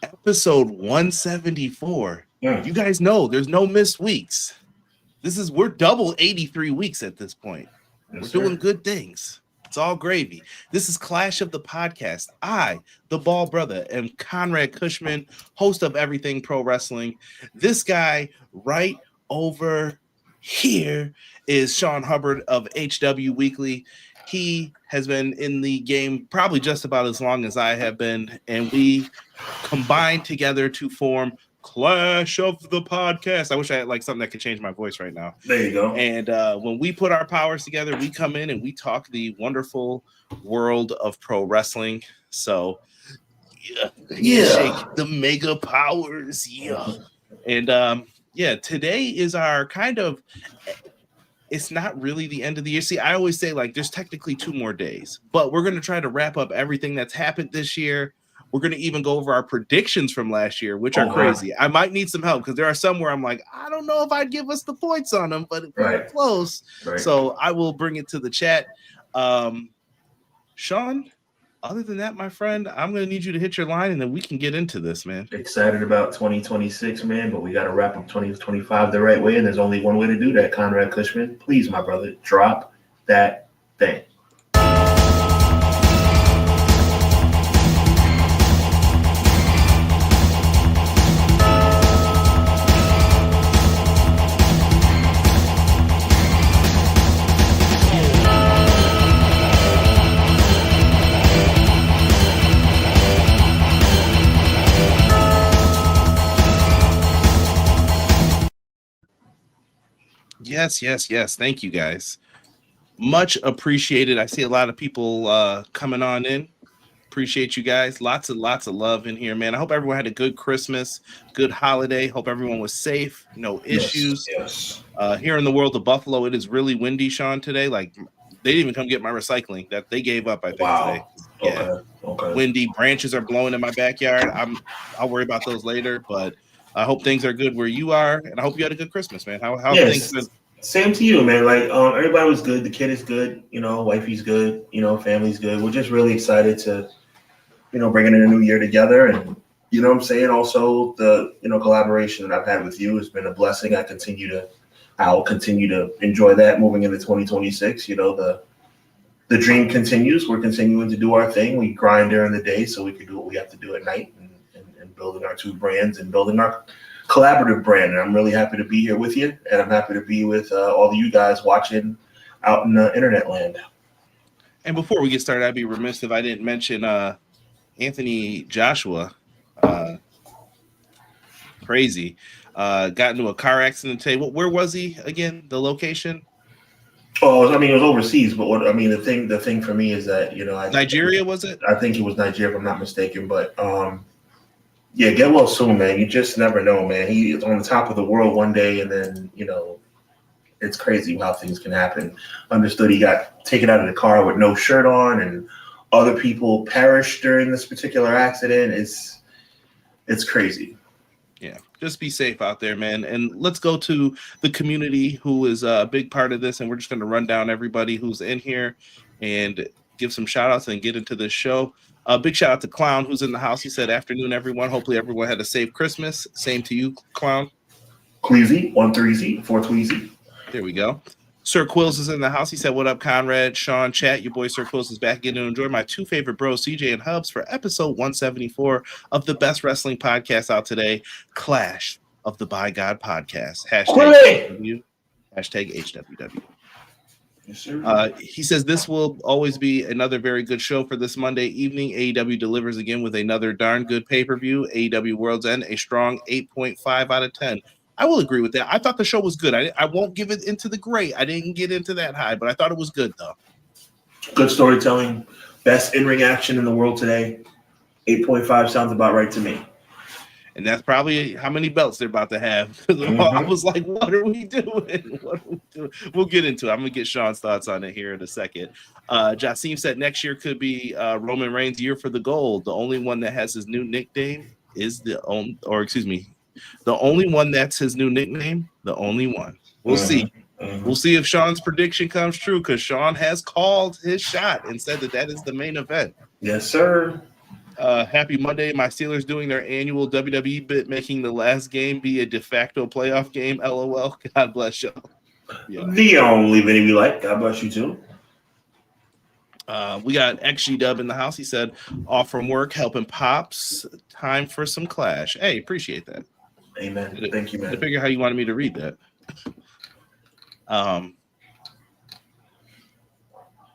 Episode 174. Mm. You guys know there's no missed weeks. We're double 83 weeks at this point. Yes, We're sir. doing good things. It's all gravy. This is Clash of the Podcast. I, the Ball Brother, am Conrad Cushman, host of Everything Pro Wrestling. This guy right over here is Sean Hubbard of HW Weekly. He has been in the game probably just about as long as I have been, and we combined together to form Clash of the Podcast. I wish I had like something that could change my voice right now. There you go. And when we put our powers together, we come in and we talk the wonderful world of pro wrestling. So, Yeah. shake the mega powers. Yeah. And today is our kind of, it's not really the end of the year. See, I always say like there's technically 2 more days, but we're going to try to wrap up everything that's happened this year. We're going to even go over our predictions from last year, which are crazy. I might need some help because there are some where I'm like, I don't know if I'd give us the points on them, but we're close. Right. So I will bring it to the chat. Sean, other than that, my friend, I'm going to need you to hit your line and then we can get into this, man. Excited about 2026, man, but we got to wrap up 2025 the right way, and there's only one way to do that, Conrad Cushman. Please, my brother, drop that thing. Yes. Thank you, guys. Much appreciated. I see a lot of people coming on in. Appreciate you guys. Lots of love in here, man. I hope everyone had a good Christmas, good holiday. Hope everyone was safe, no issues. Yes. Here in the world of Buffalo, it is really windy, Sean, today. Like, they didn't even come get my recycling. That they gave up, I think, today. Yeah. Okay. Windy. Branches are blowing in my backyard. I'll worry about those later, but I hope things are good where you are, and I hope you had a good Christmas, man. How things been? Same to you, man. Like, everybody was good. The kid is good. Wifey's good. Family's good. We're just really excited to, bringing in a new year together. And, what I'm saying? Also, the, collaboration that I've had with you has been a blessing. I'll continue to enjoy that moving into 2026. The dream continues. We're continuing to do our thing. We grind during the day so we can do what we have to do at night and building our 2 brands and building our collaborative brand. And I'm really happy to be here with you, and I'm happy to be with all of you guys watching out in the internet land. And before we get started, I'd be remiss if I didn't mention Anthony Joshua. Crazy. Got into a car accident today. Where was he again? The location? Oh, I mean, it was overseas, but the thing for me is that, Nigeria, was it? I think it was Nigeria, if I'm not mistaken, but yeah, get well soon, man. You just never know, man. He is on the top of the world one day, and then, it's crazy how things can happen. Understood he got taken out of the car with no shirt on, and other people perished during this particular accident. It's crazy. Yeah, just be safe out there, man. And let's go to the community who is a big part of this, and we're just going to run down everybody who's in here and give some shout-outs and get into this show. Big shout out to Clown, who's in the house. He said, afternoon, everyone. Hopefully everyone had a safe Christmas. Same to you, Clown. Queasy, 1-3Z, 4-Tweezy. There we go. Sir Quills is in the house. He said, what up, Conrad, Sean, chat? Your boy Sir Quills is back in to enjoy my 2 favorite bros, CJ and Hubs, for episode 174 of the best wrestling podcast out today, Clash of the By God Podcast. Hashtag HWW. Yes, sir. He says this will always be another very good show for this Monday evening. AEW delivers again with another darn good pay-per-view. AEW Worlds End, a strong 8.5 out of 10. I will agree with that. I thought the show was good. I won't give it into the great. I didn't get into that high, but I thought it was good, though. Good storytelling. Best in-ring action in the world today. 8.5 sounds about right to me. And that's probably how many belts they're about to have. Mm-hmm. I was like, what are we doing? We'll get into it. I'm going to get Sean's thoughts on it here in a second. Jasim said next year could be Roman Reigns' year for the gold. The only one that has his new nickname is the only one that's his new nickname. The only one. We'll see. Mm-hmm. We'll see if Sean's prediction comes true, because Sean has called his shot and said that is the main event. Yes, sir. Happy Monday. My Steelers doing their annual WWE bit, making the last game be a de facto playoff game. LOL. God bless y'all. Yeah. The only video we like. God bless you too. We got XG Dub in the house. He said, off from work, helping Pops. Time for some Clash. Hey, appreciate that. Amen. Thank you, man. I figure how you wanted me to read that.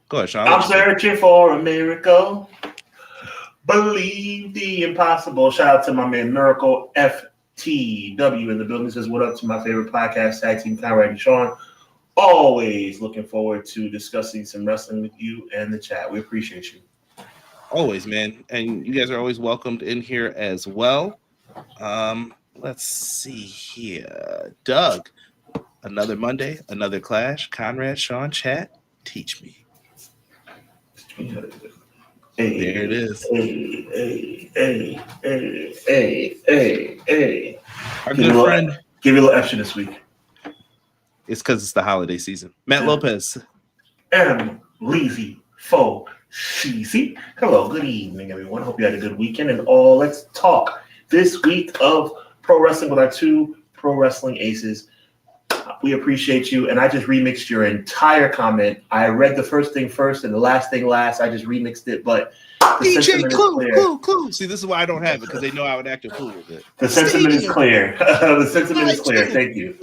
Go ahead, Sean. I'm searching for a miracle. Believe the impossible. Shout out to my man Miracle FTW in the building. Says, what up to my favorite podcast, Tag Team Conrad and Sean. Always looking forward to discussing some wrestling with you and the chat. We appreciate you. Always, man. And you guys are always welcomed in here as well. Let's see here. Doug, another Monday, another Clash. Conrad, Sean, chat, teach me. Hey, there it is. Hey. Our good friend. Give you a little extra this week. It's because it's the holiday season. Matt Lopez. M. Leezy Fo Sheezy. Hello, good evening, everyone. Hope you had a good weekend. And let's talk this week of pro wrestling with our two pro wrestling aces. We appreciate you. And I just remixed your entire comment. I read the first thing first and the last thing last. I just remixed it, but the DJ Clue. See, this is why I don't have it, because they know I would act a fool with it. The sentiment is clear. The sentiment is clear. Thank you.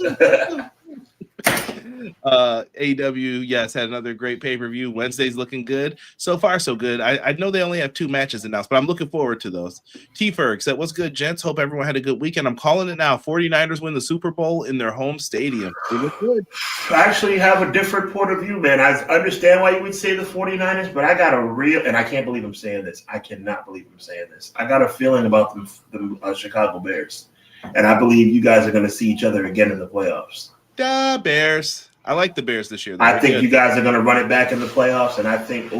AEW, yes, had another great pay-per-view. Wednesday's looking good. So far, so good. I know they only have 2 matches announced, but I'm looking forward to those. T-Ferg said, what's good, gents? Hope everyone had a good weekend. I'm calling it now. 49ers win the Super Bowl in their home stadium. They look good. I actually have a different point of view, man. I understand why you would say the 49ers, but I got a real, and I can't believe I'm saying this. I cannot believe I'm saying this. I got a feeling about the Chicago Bears, and I believe you guys are going to see each other again in the playoffs. The Bears. I like the Bears this year. I think you guys are going to run it back in the playoffs, and I think,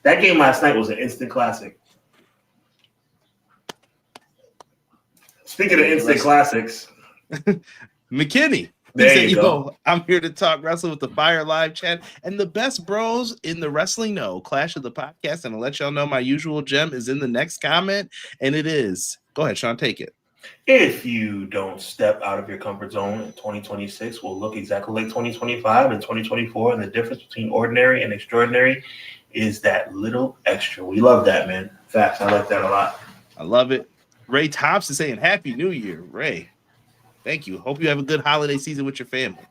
that game last night was an instant classic. Speaking of instant classics. McKinney. There you go. I'm here to talk wrestling with the Fire Live chat and the best bros in the wrestling know. Clash of the podcast, and I'll let y'all know my usual gem is in the next comment, and it is. Go ahead, Sean, take it. If you don't step out of your comfort zone in 2026, will look exactly like 2025 and 2024. And the difference between ordinary and extraordinary is that little extra. We love that, man. Facts. I like that a lot. I love it. Ray Thompson saying Happy New Year. Ray, thank you. Hope you have a good holiday season with your family.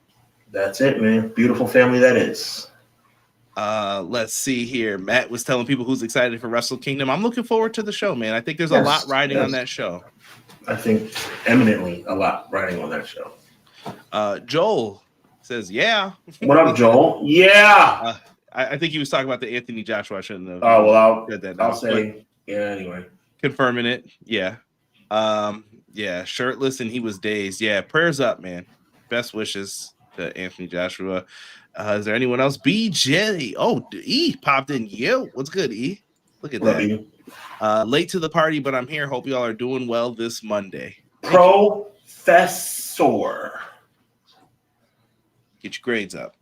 That's it, man. Beautiful family that is. Let's see here. Matt was telling people who's excited for Wrestle Kingdom. I'm looking forward to the show, man. I think there's a lot riding on that show. I think eminently a lot riding on that show. Joel says, yeah. What up, Joel? Yeah. I think he was talking about the Anthony Joshua. I shouldn't have. Oh, well, said that I'll say, yeah, anyway. Confirming it. Yeah. Yeah, shirtless and he was dazed. Yeah, prayers up, man. Best wishes to Anthony Joshua. Is there anyone else? BJ. Oh, E popped in. Yo, what's good, E? Look at that. Late to the party, but I'm here. Hope y'all are doing well this Monday. Professor. Get your grades up.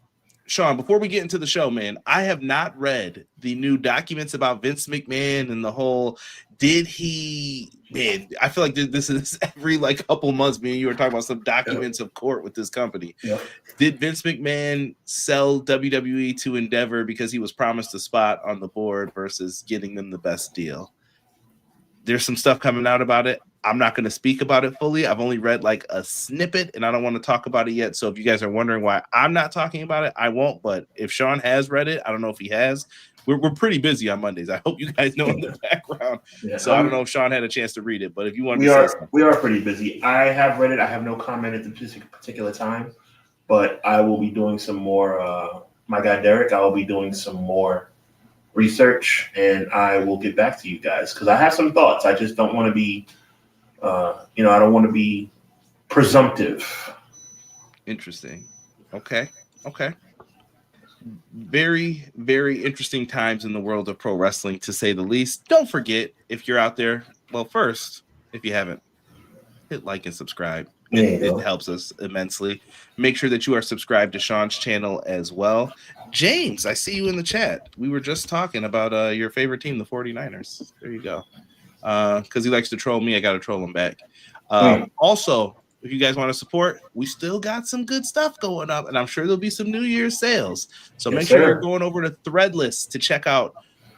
Sean, before we get into the show, man, I have not read the new documents about Vince McMahon and the whole, I feel like this is every couple months, me and you were talking about some documents of court with this company. Yep. Did Vince McMahon sell WWE to Endeavor because he was promised a spot on the board versus getting them the best deal? There's some stuff coming out about it. I'm not going to speak about it fully. I've only read a snippet, and I don't want to talk about it yet. So if you guys are wondering why I'm not talking about it, I won't. But if Sean has read it, I don't know if he has. We're pretty busy on Mondays. I hope you guys know in the background. Yeah, so I don't know if Sean had a chance to read it, but if you want to say something. We are pretty busy. I have read it. I have no comment at the particular time, but I will be doing some more. My guy Derek, I will be doing some more research, and I will get back to you guys because I have some thoughts. I just don't want to be, I don't want to be presumptive. Interesting. Okay. Very, very interesting times in the world of pro wrestling, to say the least. Don't forget, if you're out there, well, first, if you haven't, hit like and subscribe. It helps us immensely. Make sure that you are subscribed to Sean's channel as well. James, I see you in the chat. We were just talking about your favorite team, the 49ers. There you go. because he likes to troll me. I got to troll him back. Mm. Also, if you guys want to support, we still got some good stuff going up, and I'm sure there'll be some New Year's sales. So Yes, make sure sir. you're going over to Threadless to check out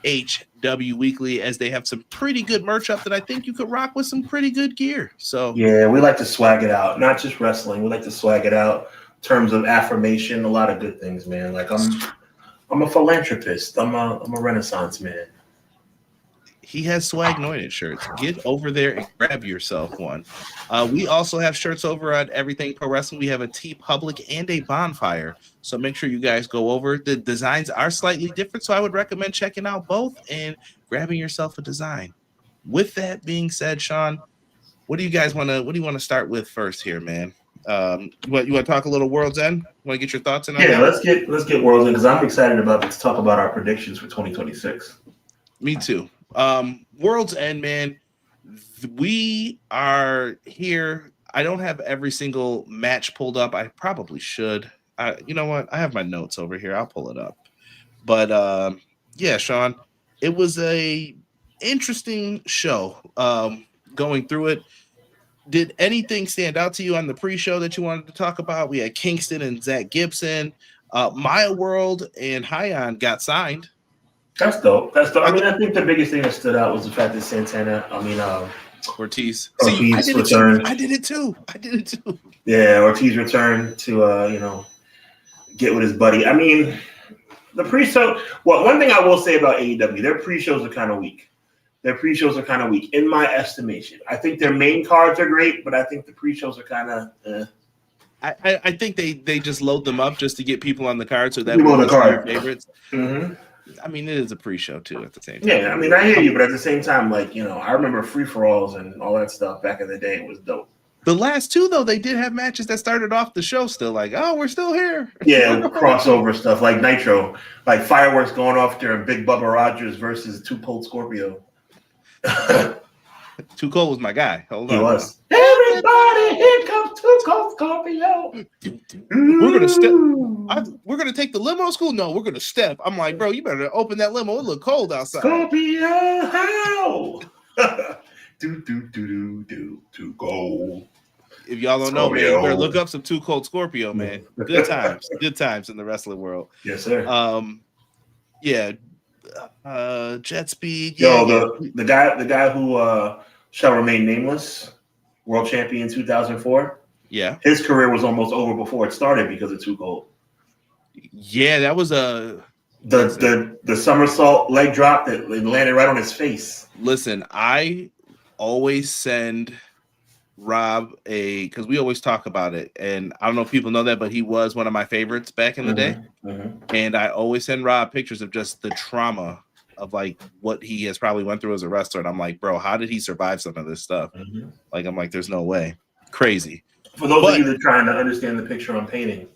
HW Weekly, as they have some pretty good merch up that I think you could rock with some pretty good gear. So Yeah, we like to swag it out, not just wrestling. We like to swag it out in terms of affirmation, a lot of good things, man. Like I'm a philanthropist. I'm a Renaissance man. he has Swag Noided shirts. Get over there and grab yourself one. We also have shirts over at Everything Pro Wrestling. We have a T Public and a Bonfire. So make sure you guys go over. The designs are slightly different, so I would recommend checking out both and grabbing yourself a design. With that being said, Sean, what do you want to start with first here, man? You want to talk a little World's End? Want to get your thoughts in on Yeah, that? let's get Worlds in, because I'm excited to talk about our predictions for 2026. Me too. World's End, man. We are here. I don't have every single match pulled up. I probably should. You know what? I have my notes over here. I'll pull it up. But yeah, Sean, it was a interesting show. Going through it. Did anything stand out to you on the pre-show that you wanted to talk about? We had Kingston and Zach Gibson. Maya World and Hyon got signed. That's dope. I mean, I think the biggest thing that stood out was the fact that Santana, Ortiz. Ortiz See, returned. I did it too. Yeah, Ortiz returned to get with his buddy. I mean, the pre-show. Well, one thing I will say about AEW, their pre-shows are kind of weak. In my estimation. I think their main cards are great, but I think the pre-shows are kind of. I think they just load them up just to get people on the card, so that people on the card. Their favorites. Mm-hmm. I mean, it is a pre-show too at the same time. Yeah, I mean, I hear you, but at the same time, I remember free-for-alls and all that stuff back in the day. It was dope. The last two, though, they did have matches that started off the show still like, oh, we're still here. Yeah, crossover stuff like Nitro, like fireworks going off during Big Bubba Rogers versus Too Cold Scorpio. Too Cold was my guy. Hold on. He was. Everybody, here comes Too Cold Scorpio. We're gonna take the limo to school. No, we're gonna step. I'm like, bro, you better open that limo. It look cold outside. Scorpio, how? Too cold. If y'all don't know, man, you better look up some Too Cold Scorpio, man. Good times in the wrestling world. Yes, sir. Yeah. Jet Speed. The guy who shall remain nameless, world champion 2004. Yeah, his career was almost over before it started because of Too Cold. Yeah, that was the somersault leg drop that landed right on his face. Listen, I always send Rob because we always talk about it, and I don't know if people know that, but he was one of my favorites back in the day. Mm-hmm. And I always send Rob pictures of just the trauma of like what he has probably went through as a wrestler, and I'm like, bro, how did he survive some of this stuff? Mm-hmm. Like, I'm like, there's no way. Crazy. For those of you that are trying to understand the picture I'm painting,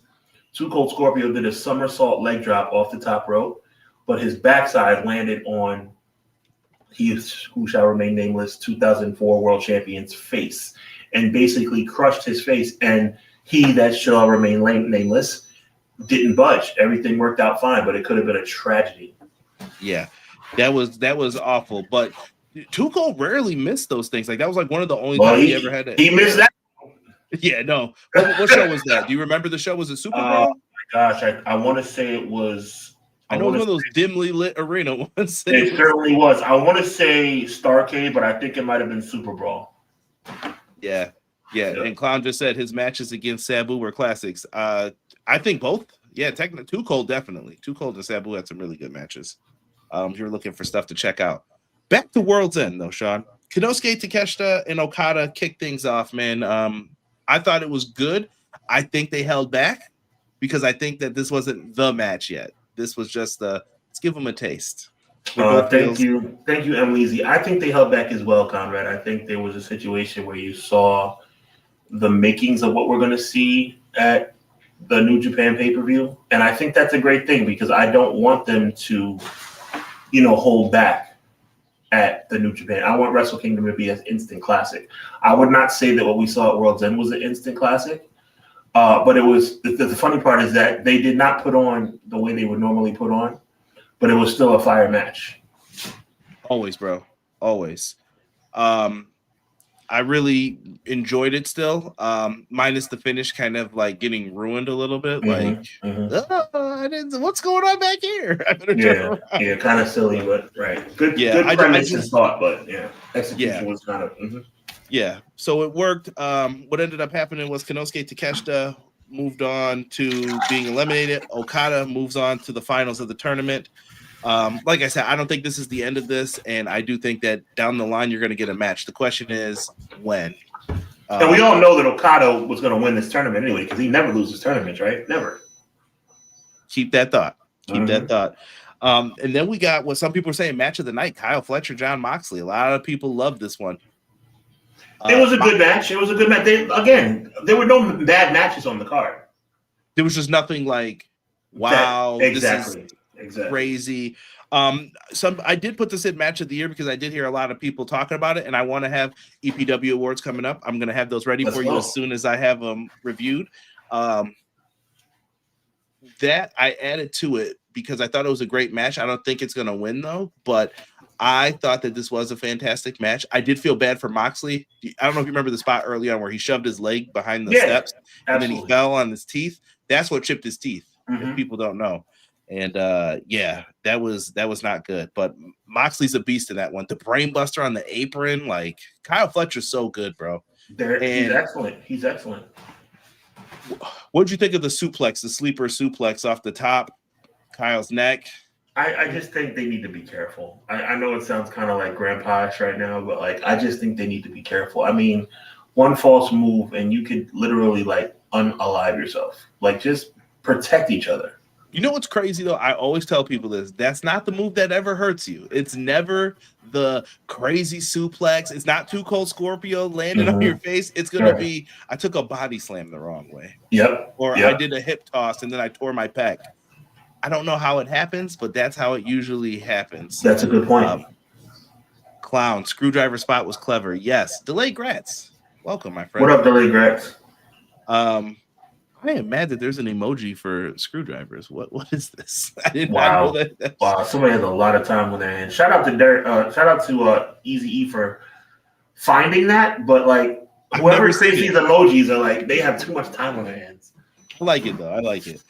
Too Cold Scorpio did a somersault leg drop off the top rope, but his backside landed on who shall remain nameless 2004 world champion's face and basically crushed his face. And he that shall remain nameless didn't budge. Everything worked out fine, but it could have been a tragedy. Yeah, that was awful. But Too Cold rarely missed those things. Like that was like one of the only times he ever had it. He missed that. Yeah, no. What show was that? Do you remember the show? Was it Super Bowl? Oh my gosh, I want to say it was. I know it was one of those dimly lit arena ones. It certainly was. I want to say Starrcade, but I think it might have been Super Bowl. Yeah. And Clown just said his matches against Sabu were classics. I think both. Yeah, technically, Too Cold definitely. Too Cold and Sabu had some really good matches. If you're looking for stuff to check out. Back to World's End though, Sean. Konosuke Takeshita and Okada kicked things off, man. I thought it was good. I think they held back because I think that this wasn't the match yet. This was just let's give them a taste. Thank you, Emily. I think they held back as well, Conrad. I think there was a situation where you saw the makings of what we're going to see at the New Japan pay-per-view, and I think that's a great thing because I don't want them to, hold back at the New Japan. I want Wrestle Kingdom to be an instant classic. I would not say that what we saw at World's End was an instant classic. But it was the funny part is that they did not put on the way they would normally put on, but it was still a fire match. Always, bro. Always. I really enjoyed it still, minus the finish kind of like getting ruined a little bit. What's going on back here? Yeah, kind of silly, but right. Good premise and thought, but execution was kind of. Yeah, so it worked. What ended up happening was Konosuke Takeshita moved on to being eliminated. Okada moves on to the finals of the tournament. Like I said, I don't think this is the end of this, and I do think that down the line you're going to get a match. The question is when. And we all know that Okada was going to win this tournament anyway because he never loses tournaments, right? Never. Keep that thought. And then we got what some people are saying match of the night: Kyle Fletcher, Jon Moxley. A lot of people love this one. It was a good match. It was a good match. There were no bad matches on the card. There was just nothing like, wow, exactly. Crazy. I did put this in match of the year because I did hear a lot of people talking about it, and I want to have EPW awards coming up. I'm going to have those ready for you as soon as I have them reviewed. That I added to it because I thought it was a great match. I don't think it's going to win though, but I thought that this was a fantastic match. I did feel bad for Moxley. I don't know if you remember the spot early on where he shoved his leg behind the steps and then he fell on his teeth. That's what chipped his teeth. If people don't know. And that was not good. But Moxley's a beast in that one. The brainbuster on the apron, like Kyle Fletcher's so good, bro. He's excellent. What'd you think of the suplex, the sleeper suplex off the top, Kyle's neck? I just think they need to be careful. I know it sounds kind of like grandpa-ish right now, but like I just think they need to be careful. I mean, one false move and you could literally like unalive yourself. Like just protect each other. You know what's crazy though? I always tell people this. That's not the move that ever hurts you. It's never the crazy suplex. It's not Too Cold Scorpio landing on your face. It's going to be, I took a body slam the wrong way. I did a hip toss and then I tore my pec. I don't know how it happens, but that's how it usually happens. That's a good point. Clown, screwdriver spot was clever. Yes. Delayed Grats. Welcome, my friend. What up, Delayed Grats? I am mad that there's an emoji for screwdrivers. What is this? I did not know that. Wow, somebody has a lot of time on their hands. Shout out to Derek. Shout out to Easy E for finding that. But like whoever says these emojis are like they have too much time on their hands. I like it though. I like it.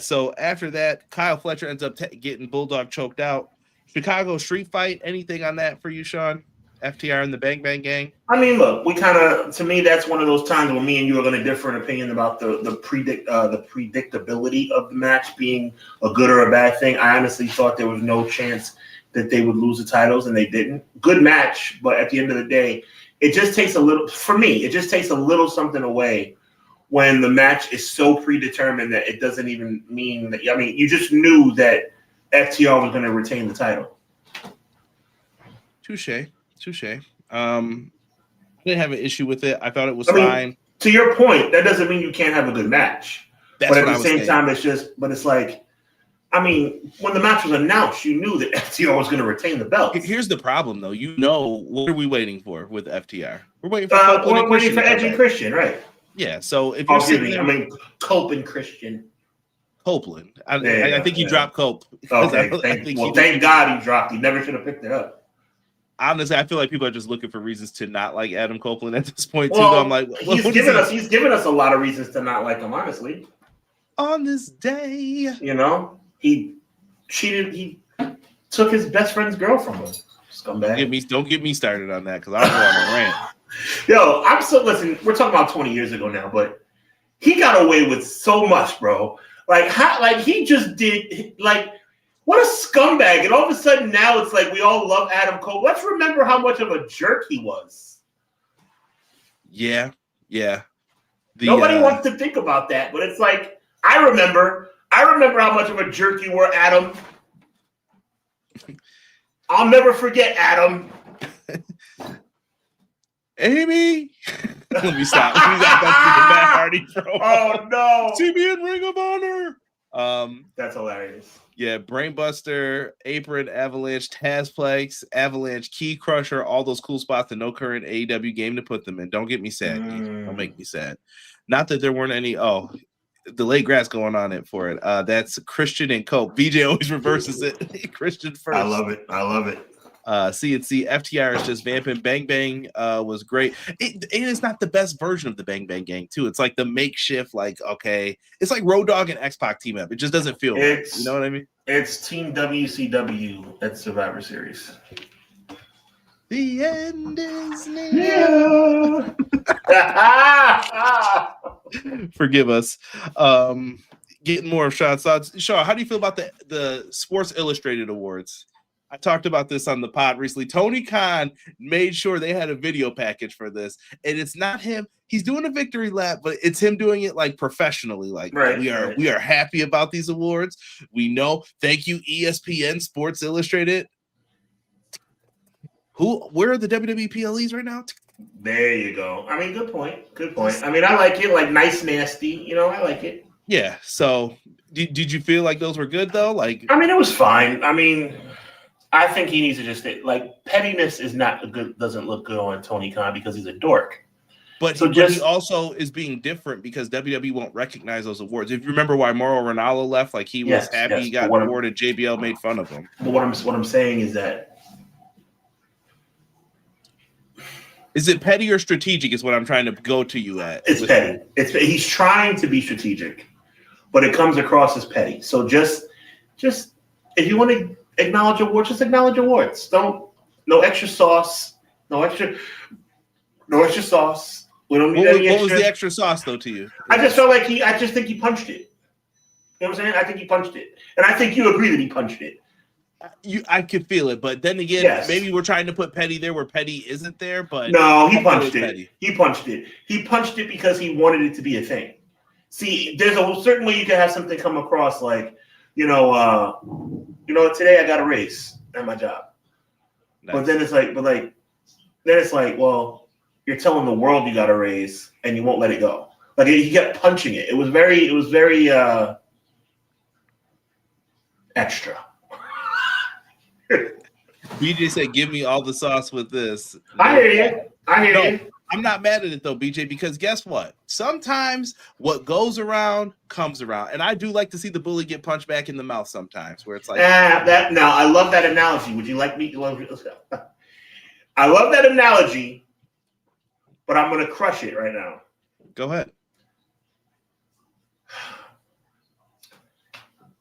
So after that, Kyle Fletcher ends up getting Bulldog choked out. Chicago street fight. Anything on that for you, Sean? FTR and the Bang Bang Gang? I mean, look, to me, that's one of those times when me and you are going to differ in opinion about the predictability of the match being a good or a bad thing. I honestly thought there was no chance that they would lose the titles, and they didn't. Good match, but at the end of the day, it just takes a little something away when the match is so predetermined that it doesn't even mean that. I mean, you just knew that FTR was going to retain the title. Touche. I didn't have an issue with it. I thought it was fine. To your point, that doesn't mean you can't have a good match. But at the same time, it's like, I mean, when the match was announced, you knew that FTR was going to retain the belt. Here's the problem, though. What are we waiting for with FTR? We're waiting for Edge and Christian, right? Yeah. So if you're sitting there, Cope and Christian. Copeland. I think he dropped Cope. Okay. Thank God he dropped. He never should have picked it up. Honestly, I feel like people are just looking for reasons to not like Adam Copeland at this point too. I'm like, he's given us a lot of reasons to not like him. Honestly, on this day, he cheated. He took his best friend's girl from him. Scumbag. Don't get me started on that because I'll go on a rant. Yo, listen. We're talking about 20 years ago now, but he got away with so much, bro. He just did What a scumbag. And all of a sudden now it's like we all love Adam Cole. Let's remember how much of a jerk he was. Yeah. Nobody wants to think about that, but it's like, I remember how much of a jerk you were, Adam. I'll never forget, Adam. Amy. Let me stop. Matt Hardy promo. Oh, no. See me in Ring of Honor. That's hilarious. Yeah, Brainbuster, Apron, Avalanche, Tazplex, Avalanche, Key Crusher, all those cool spots that no current AEW game to put them in. Don't get me sad. Don't make me sad. Not that there weren't any. Delayed grass going on it for it. That's Christian and Cope. BJ always reverses it. Christian first. I love it. CNC FTR is just vamping. Bang Bang was great. It is not the best version of the Bang Bang Gang too. It's like the makeshift, like okay, it's like Road Dogg and X-Pac team up. It just doesn't feel right. You know what I mean? It's Team WCW at Survivor Series. The end is near. Forgive us. Getting more shots. Shaw, how do you feel about the Sports Illustrated Awards? I talked about this on the pod recently. Tony Khan made sure they had a video package for this, and it's not him. He's doing a victory lap, but it's him doing it like professionally. Like we are happy about these awards. We know. Thank you, ESPN Sports Illustrated. Where are the WWE PLEs right now? There you go. I mean, good point. Good point. I mean, I like it. Like nice, nasty. You know, I like it. Yeah. So, did you feel like those were good though? Like, I mean, it was fine. I mean, I think he needs to just like pettiness is not good. Doesn't look good on Tony Khan because he's a dork. But he also is being different because WWE won't recognize those awards. If you remember why Mauro Ranallo left, like he was happy he got an award and JBL made fun of him. But what I'm saying is that. Is it petty or strategic is what I'm trying to go to you at. It's petty. He's trying to be strategic, but it comes across as petty. So just if you want to acknowledge awards, just acknowledge awards. No extra sauce. No extra sauce. We don't need any extra. What was the extra sauce though to you? I just felt like I just think he punched it. You know what I'm saying? I think he punched it. And I think you agree that he punched it. I could feel it, but then again, maybe we're trying to put petty there where petty isn't there. But no, he punched it. Petty. He punched it. He punched it because he wanted it to be a thing. See, there's a certain way you can have something come across like, today I got a raise at my job. Nice. But then it's like, well, you're telling the world you got a raise and you won't let it go. Like he kept punching it. It was very extra. BJ said, "Give me all the sauce with this." I hear you. I'm not mad at it though, BJ, because guess what? Sometimes what goes around comes around, and I do like to see the bully get punched back in the mouth sometimes, where it's like I love that analogy. Would you like me? I love that analogy, but I'm going to crush it right now. Go ahead.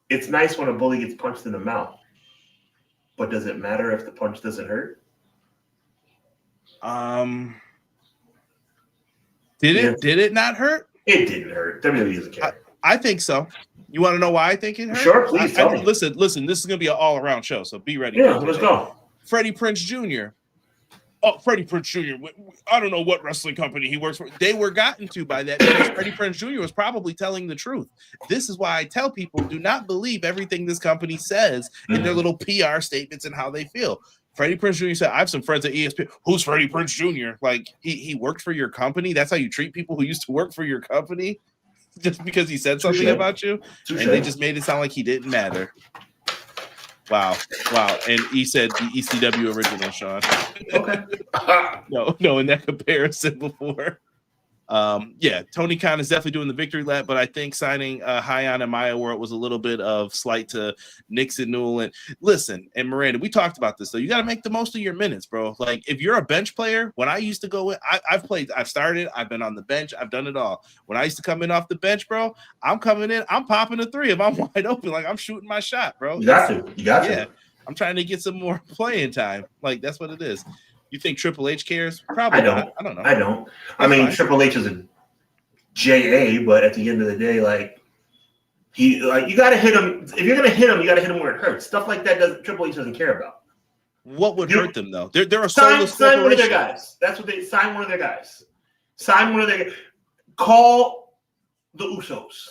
It's nice when a bully gets punched in the mouth. But does it matter if the punch doesn't hurt? Did it not hurt? It didn't hurt. WWE doesn't care. I think so. You want to know why I think it hurt? Sure, please tell me. Listen. This is going to be an all-around show, so be ready. Yeah, let's go. Freddie Prinze Jr. Oh, Freddie Prinze Jr. I don't know what wrestling company he works for. They were gotten to by that because Freddie Prinze Jr. was probably telling the truth. This is why I tell people, do not believe everything this company says in their little PR statements and how they feel. Freddie Prinze Jr. said, I have some friends at ESPN. Who's Freddie Prinze Jr.? Like, he worked for your company? That's how you treat people who used to work for your company? Just because he said something about you? And they just made it sound like he didn't matter. Wow. And he said the ECW original, Sean. Okay. No, in that comparison before. Tony Khan is definitely doing the victory lap, but I think signing Hyon and Maya where it was a little bit of slight to Nixon Newell. And listen, and Miranda, we talked about this though. You got to make the most of your minutes, bro. Like if you're a bench player, when I used to go in, I've started, I've been on the bench, I've done it all. When I used to come in off the bench, bro, I'm coming in, I'm popping a three if I'm wide open, like I'm shooting my shot, bro. You got to. I'm trying to get some more playing time. Like that's what it is. You think Triple H cares? Probably not. I don't know. I don't. I mean, Triple H is a JA, but at the end of the day, you got to hit him. If you're going to hit him, you got to hit him where it hurts. Stuff like that Triple H doesn't care about. What would hurt them though? They're a soulless sign one of their guys. That's what they sign. One of their guys. Sign one of their. Call the Usos,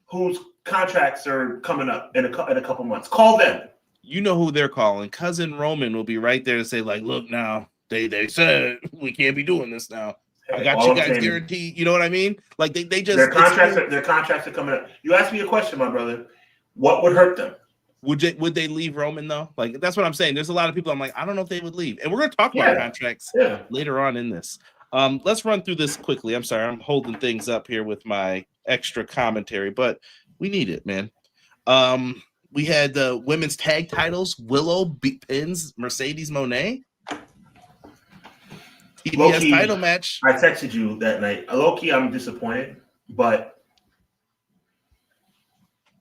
whose contracts are coming up in a couple months. Call them. You know who they're calling. Cousin Roman will be right there to say, like, look now, they said we can't be doing this now. I got you guys guaranteed. You know what I mean? Like they just their contracts are coming up. You asked me a question, my brother. What would hurt them? Would they leave Roman though? Like that's what I'm saying. There's a lot of people I'm like, I don't know if they would leave. And we're gonna talk about contracts later on in this. Let's run through this quickly. I'm sorry, I'm holding things up here with my extra commentary, but we need it, man. We had the women's tag titles. Willow pins Mercedes Moné. TBS title match. I texted you that night. Low-key, I'm disappointed, but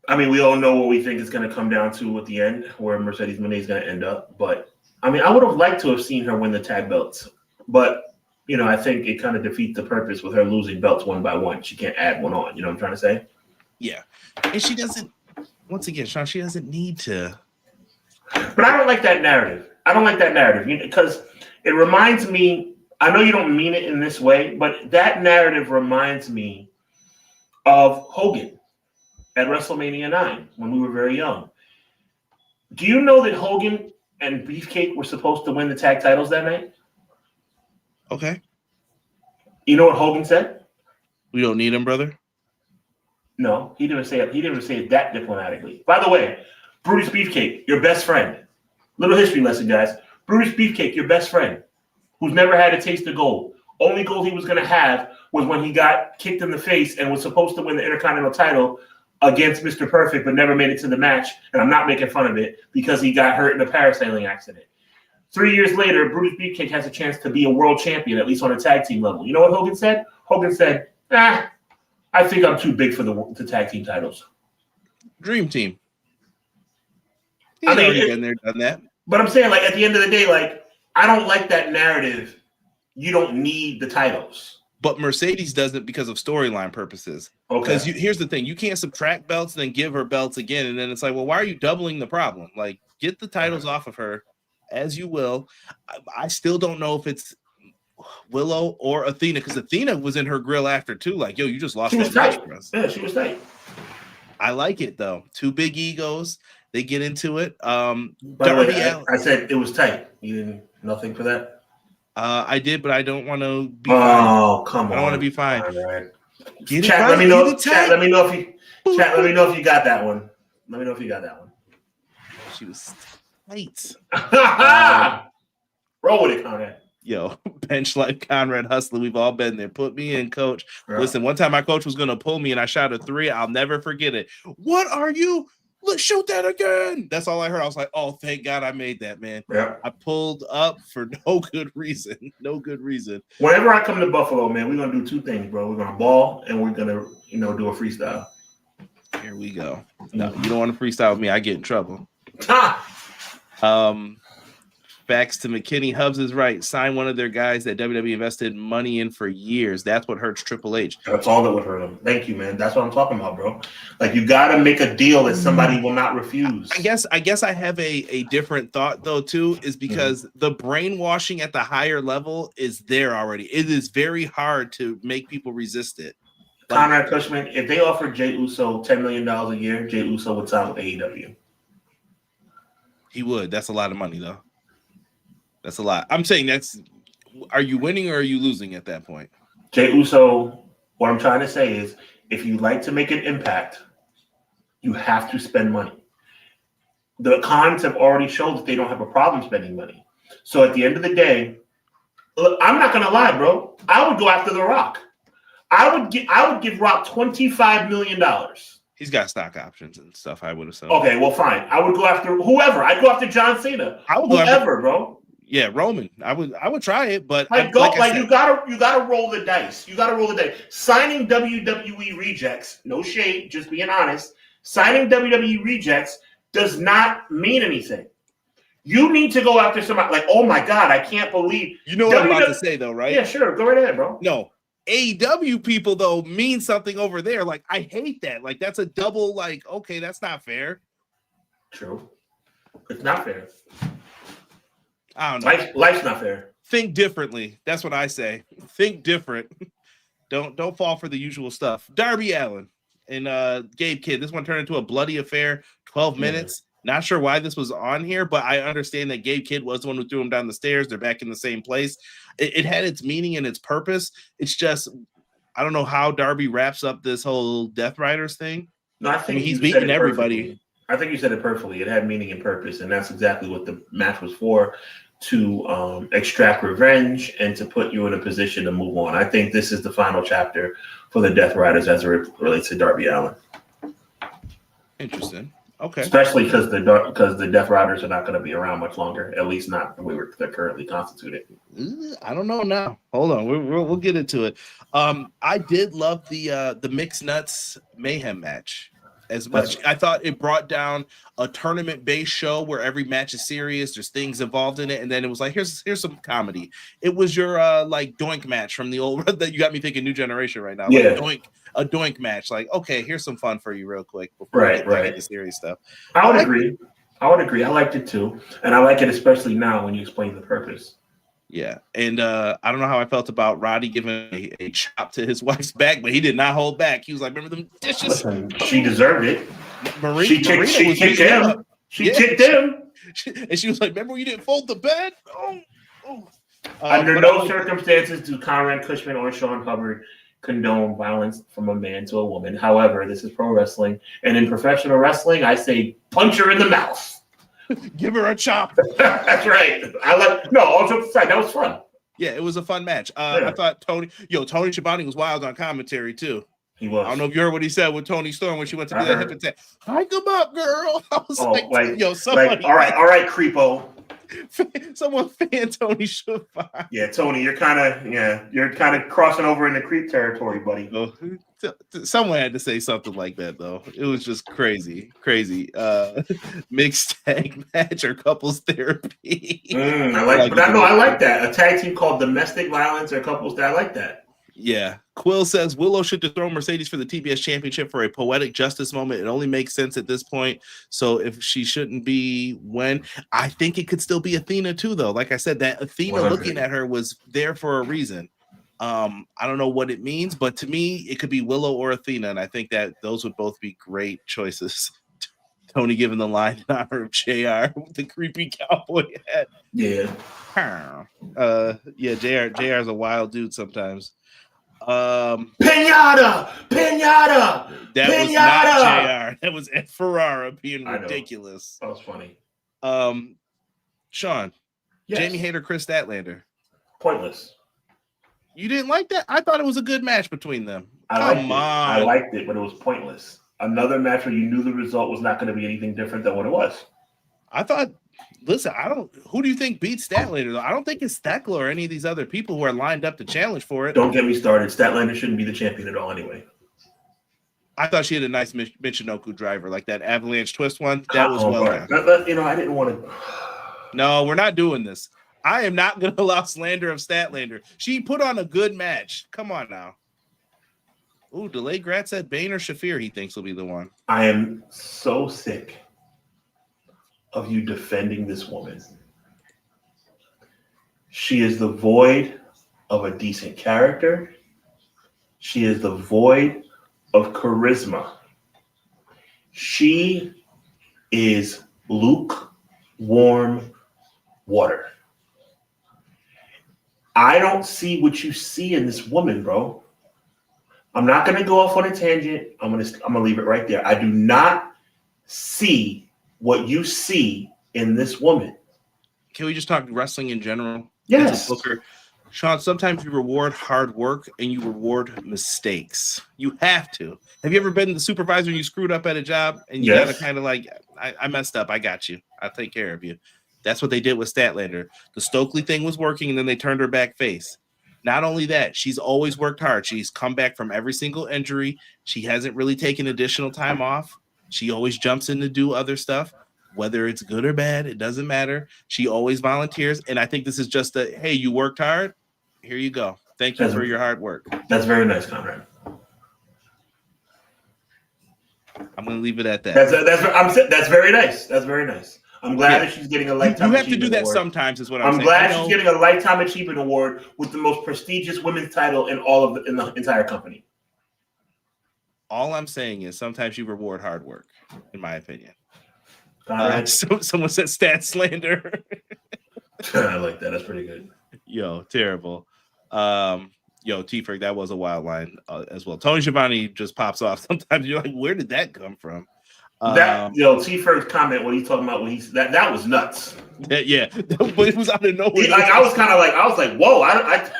I mean, we all know what we think is going to come down to at the end, where Mercedes Moné is going to end up. But I mean, I would have liked to have seen her win the tag belts, but I think it kind of defeats the purpose with her losing belts one by one. She can't add one on. You know what I'm trying to say? Yeah, and she doesn't. Once again, Sean, she doesn't need to. But I don't like that narrative. Because it reminds me. I know you don't mean it in this way, but that narrative reminds me of Hogan at WrestleMania 9 when we were very young. Do you know that Hogan and Beefcake were supposed to win the tag titles that night? Okay. You know what Hogan said? We don't need him, brother. No, he didn't say it. He didn't say it that diplomatically. By the way, Brutus Beefcake, your best friend. Little history lesson, guys. Brutus Beefcake, your best friend, who's never had a taste of gold. Only gold he was going to have was when he got kicked in the face and was supposed to win the Intercontinental title against Mr. Perfect, but never made it to the match. And I'm not making fun of it because he got hurt in a parasailing accident. 3 years later, Brutus Beefcake has a chance to be a world champion, at least on a tag team level. You know what Hogan said? Hogan said, I think I'm too big for the tag team titles. Dream Team. He's already been there, done that. But I'm saying, like, at the end of the day, like, I don't like that narrative. You don't need the titles. But Mercedes doesn't because of storyline purposes. Because here's the thing. You can't subtract belts and then give her belts again. And then it's like, well, why are you doubling the problem? Like, get the titles off of her as you will. I still don't know if it's Willow or Athena, because Athena was in her grill after too. Like, yo, you just lost that match for us. Yeah, she was tight. I like it though. Two big egos. They get into it. Darby Allin. I said it was tight. You didn't nothing for that? I did, but I don't want to be fine. Come on. I don't want to be fine. Right. Get chat, it right. Let me know. Chat, let me know if you got that one. Let me know if you got that one. She was tight. Roll with it, Conrad. Yo, bench life, Conrad Hustler. We've all been there. Put me in, coach. Right. Listen, one time my coach was going to pull me and I shot a 3. I'll never forget it. What are you? Let's shoot that again. That's all I heard. I was like, oh, thank God I made that, man. Yeah. I pulled up for no good reason. No good reason. Whenever I come to Buffalo, man, we're going to do two things, bro. We're going to ball and we're going to, do a freestyle. Here we go. No, you don't want to freestyle with me. I get in trouble. Facts to McKinney. Hubs is right. Sign one of their guys that WWE invested money in for years. That's what hurts Triple H. That's all that would hurt him. Thank you, man. That's what I'm talking about, bro. Like, you got to make a deal that somebody will not refuse. I guess I have a different thought though too, is because the brainwashing at the higher level is there already. It is very hard to make people resist it. Conrad Cushman, if they offered Jey Uso $10 million a year, Jey Uso would sign with AEW. He would. That's a lot of money though. That's a lot. I'm saying are you winning or are you losing at that point? Jey Uso, what I'm trying to say is, if you like to make an impact, you have to spend money. The Khans have already showed that they don't have a problem spending money. So at the end of the day, look, I'm not going to lie, bro. I would go after The Rock. I would give Rock $25 million. He's got stock options and stuff, I would assume. Okay, well, fine. I would go after whoever. I'd go after John Cena. I would whoever, bro. Yeah, Roman. I would try it, but you gotta roll the dice. You gotta roll the dice. Signing WWE rejects, no shade, just being honest. Signing WWE rejects does not mean anything. You need to go after somebody like, oh my God, I can't believe. You know what I'm about to say though, right? Yeah, sure. Go right ahead, bro. No. AEW people though mean something over there. Like, I hate that. Like, that's a double, like, okay, that's not fair. True. It's not fair. I don't know. Life's not fair. Think differently. That's what I say. Think different. Don't fall for the usual stuff. Darby Allin and Gabe Kidd. This one turned into a bloody affair. 12 minutes. Not sure why this was on here, but I understand that Gabe Kidd was the one who threw him down the stairs. They're back in the same place. It had its meaning and its purpose. It's just, I don't know how Darby wraps up this whole Death Riders thing. No, I think he's beating everybody. I think you said it perfectly. It had meaning and purpose, and that's exactly what the match was for, to extract revenge and to put you in a position to move on. I think this is the final chapter for the Death Riders as it relates to Darby Allin. Interesting. Okay. Especially because the Death Riders are not going to be around much longer. At least not the way they're currently constituted. I don't know now. Hold on, we'll get into it. I did love the Mixed Nuts Mayhem match as much. I thought it brought down a tournament-based show where every match is serious. There's things involved in it, and then it was like here's some comedy. It was your like Doink match from the old that you got me thinking New Generation right now. Yeah. Like a Doink match. Like okay, here's some fun for you real quick before we get back into serious stuff. I would agree. I liked it too, and I like it especially now when you explain the purpose. Yeah, and I don't know how I felt about Roddy giving a chop to his wife's back, but he did not hold back. He was like, "Remember them dishes?" Listen, she deserved it. She kicked him. She kicked him, and she was like, "Remember when you didn't fold the bed?" Under no circumstances do Conrad Cushman or Sean Hubbard condone violence from a man to a woman. However, this is pro wrestling, and in professional wrestling, I say punch her in the mouth. Give her a chop. That's right. All jokes aside, that was fun. Yeah, it was a fun match. I thought Tony Schiavone was wild on commentary too. He was. I don't know if you heard what he said with Tony Storm when she went to do that hip attack. Hike him up, girl. I was somebody. All right, creepo. Someone fan Tony Schiavone. Yeah, Tony, you're kind of crossing over into creep territory, buddy. Someone had to say something like that, though. It was just crazy. Mixed tag match or couples therapy. I like that. A tag team called Domestic Violence or Couples. I like that. Yeah. Quill says Willow should dethrone Mercedes for the TBS championship for a poetic justice moment. It only makes sense at this point. So if she shouldn't be I think it could still be Athena too, though. Like I said, that Athena 100. looking at her was there for a reason. I don't know what it means, but to me, it could be Willow or Athena, and I think that those would both be great choices. Tony giving the line in honor of JR with the creepy cowboy hat. Yeah. JR is a wild dude sometimes. Pinata. That was not JR. That was Ed Ferrara being ridiculous. That was funny. Sean, yes. Jamie Hayter, Chris Statlander. Pointless. You didn't like that? I thought it was a good match between them. I liked it, but it was pointless. Another match where you knew the result was not going to be anything different than what it was. I thought, who do you think beats Statlander? I don't think it's Steckler or any of these other people who are lined up to challenge for it. Don't get me started. Statlander shouldn't be the champion at all anyway. I thought she had a nice Michinoku driver, like that avalanche twist one. That was well done. I didn't want to. No, we're not doing this. I am not going to allow slander of Statlander. She put on a good match. Come on now. Ooh, Delay Grat said Bane or Shafir he thinks will be the one. I am so sick of you defending this woman. She is the void of a decent character. She is the void of charisma. She is lukewarm water. I don't see what you see in this woman, bro. I'm not going to go off on a tangent. I'm going to leave it right there. I do not see what you see in this woman. Can we just talk wrestling in general? Yes. Sean, sometimes you reward hard work and you reward mistakes. You have to. Have you ever been the supervisor and you screwed up at a job and you got to kind of like, I messed up. I got you. I'll take care of you. That's what they did with Statlander. The Stokely thing was working and then they turned her back face. Not only that, she's always worked hard. She's come back from every single injury. She hasn't really taken additional time off. She always jumps in to do other stuff. Whether it's good or bad, it doesn't matter. She always volunteers. And I think this is just hey, you worked hard. Here you go. Thank you for your hard work. That's very nice, Conrad. I'm going to leave it at that. That's very nice. That's very nice. I'm glad that she's getting a lifetime achievement award. You have to do that sometimes is what I'm saying. I'm glad she's getting a lifetime achievement award with the most prestigious women's title in in the entire company. All I'm saying is sometimes you reward hard work, in my opinion. Someone said stat slander. I like that. That's pretty good. Yo, terrible. T-Ferg, that was a wild line as well. Tony Schiavone just pops off. Sometimes you're like, where did that come from? T-Ferg's comment, what he's talking about, when that was nuts. Yeah, but it was out of nowhere. I was like, whoa! I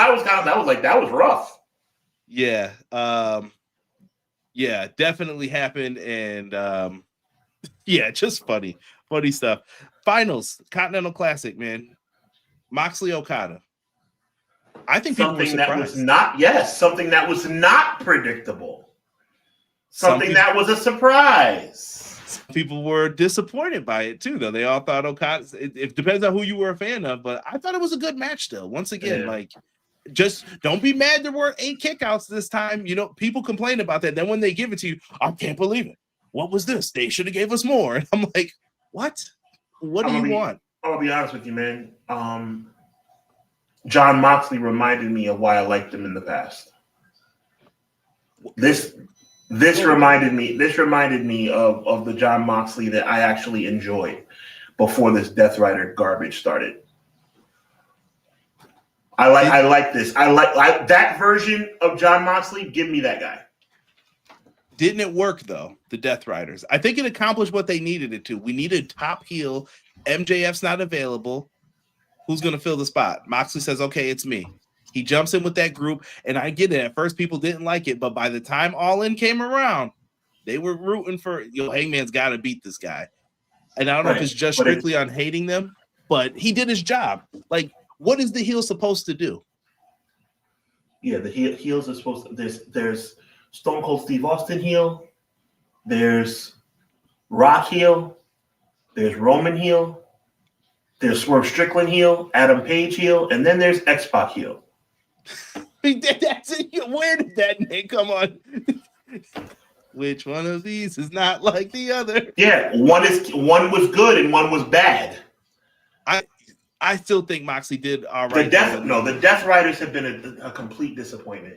was like, that was rough. Yeah, definitely happened, and Yeah, just funny stuff. Finals, Continental Classic, man. Moxley Okada. I think people were Something that was surprised. something that was not predictable. Some Something that was a surprise. people were disappointed by it too, though. They all thought Okada. It depends on who you were a fan of, but I thought it was a good match still. Once again, like, just don't be mad there were 8 kickouts this time. You know, people complain about that. Then when they give it to you, I can't believe it. What was this? They should have gave us more. And I'm like, what? What do you want? I'll be honest with you, man. John Moxley reminded me of why I liked him in the past. This reminded me of the John Moxley that I actually enjoyed before this Death Rider garbage started. I like this. I like that version of John Moxley. Give me that guy. Didn't it work though? The Death Riders. I think it accomplished what they needed it to. We needed top heel. MJF's not available. Who's going to fill the spot? Moxley says, "Okay, it's me." He jumps in with that group, and I get it. At first, people didn't like it, but by the time All In came around, they were rooting for, Hangman's got to beat this guy. And I don't know if it's just strictly on hating them, but he did his job. Like, what is the heel supposed to do? Yeah, the heels are supposed to. There's Stone Cold Steve Austin heel. There's Rock heel. There's Roman heel. There's Swerve Strickland heel. Adam Page heel. And then there's X-Pac heel. That's it. Where did that name come on? Which one of these is not like the other? Yeah, one was good and one was bad. I still think Moxley did all right. The Death Riders have been a complete disappointment.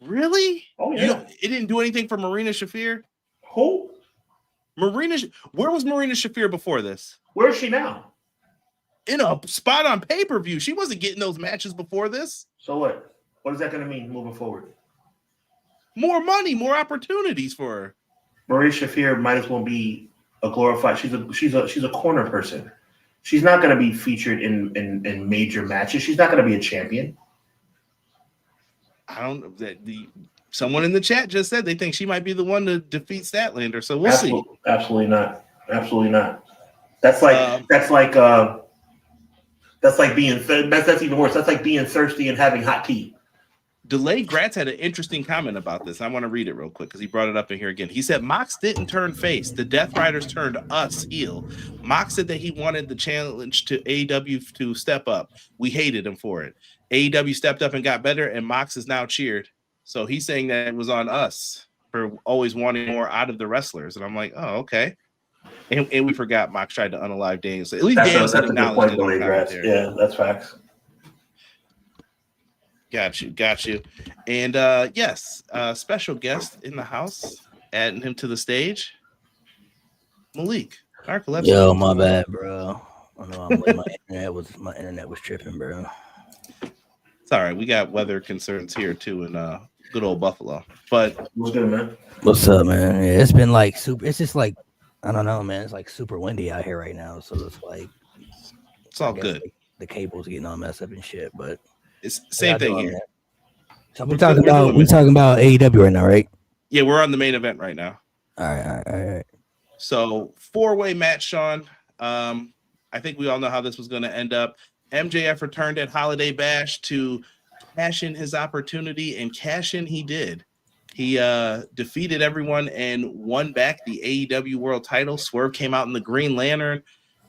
Really? Oh yeah. It didn't do anything for Marina Shafir? Who? Where was Marina Shafir before this? Where is she now? In a spot on pay-per-view. She wasn't getting those matches before this. So what? What is that going to mean moving forward? More money, more opportunities for her. Marina Shafir might as well be a glorified. She's a corner person. She's not going to be featured in major matches. She's not going to be a champion. I don't know. Someone in the chat just said they think she might be the one to defeat Statlander. So we'll see. Absolutely not. Absolutely not. That's even worse. That's like being thirsty and having hot tea. Delay Gratz had an interesting comment about this. I want to read it real quick because he brought it up in here again. He said, Mox didn't turn face. The Death Riders turned us heel. Mox said that he wanted the challenge to AEW to step up. We hated him for it. AEW stepped up and got better, and Mox is now cheered. So he's saying that it was on us for always wanting more out of the wrestlers. And I'm like, oh, okay. And we forgot Mox tried to unalive Daniels. At least Daniels acknowledged it. Yeah, that's facts. Got you. And yes, special guest in the house, adding him to the stage, Malik. Yo, my bad, bro. I know my internet was tripping, bro. It's all right. We got weather concerns here too in good old Buffalo. But what's good, man? What's up, man? Yeah, it's been like super. It's just like I don't know, man. It's like super windy out here right now, so it's like it's all good. The cable's getting all messed up and shit, but. It's same thing here. So we're talking about AEW right now, right? Yeah, we're on the main event right now. All right. So 4-way match, Sean. I think we all know how this was going to end up. MJF returned at Holiday Bash to cash in his opportunity, and cash in he did. He defeated everyone and won back the AEW World Title. Swerve came out in the Green Lantern.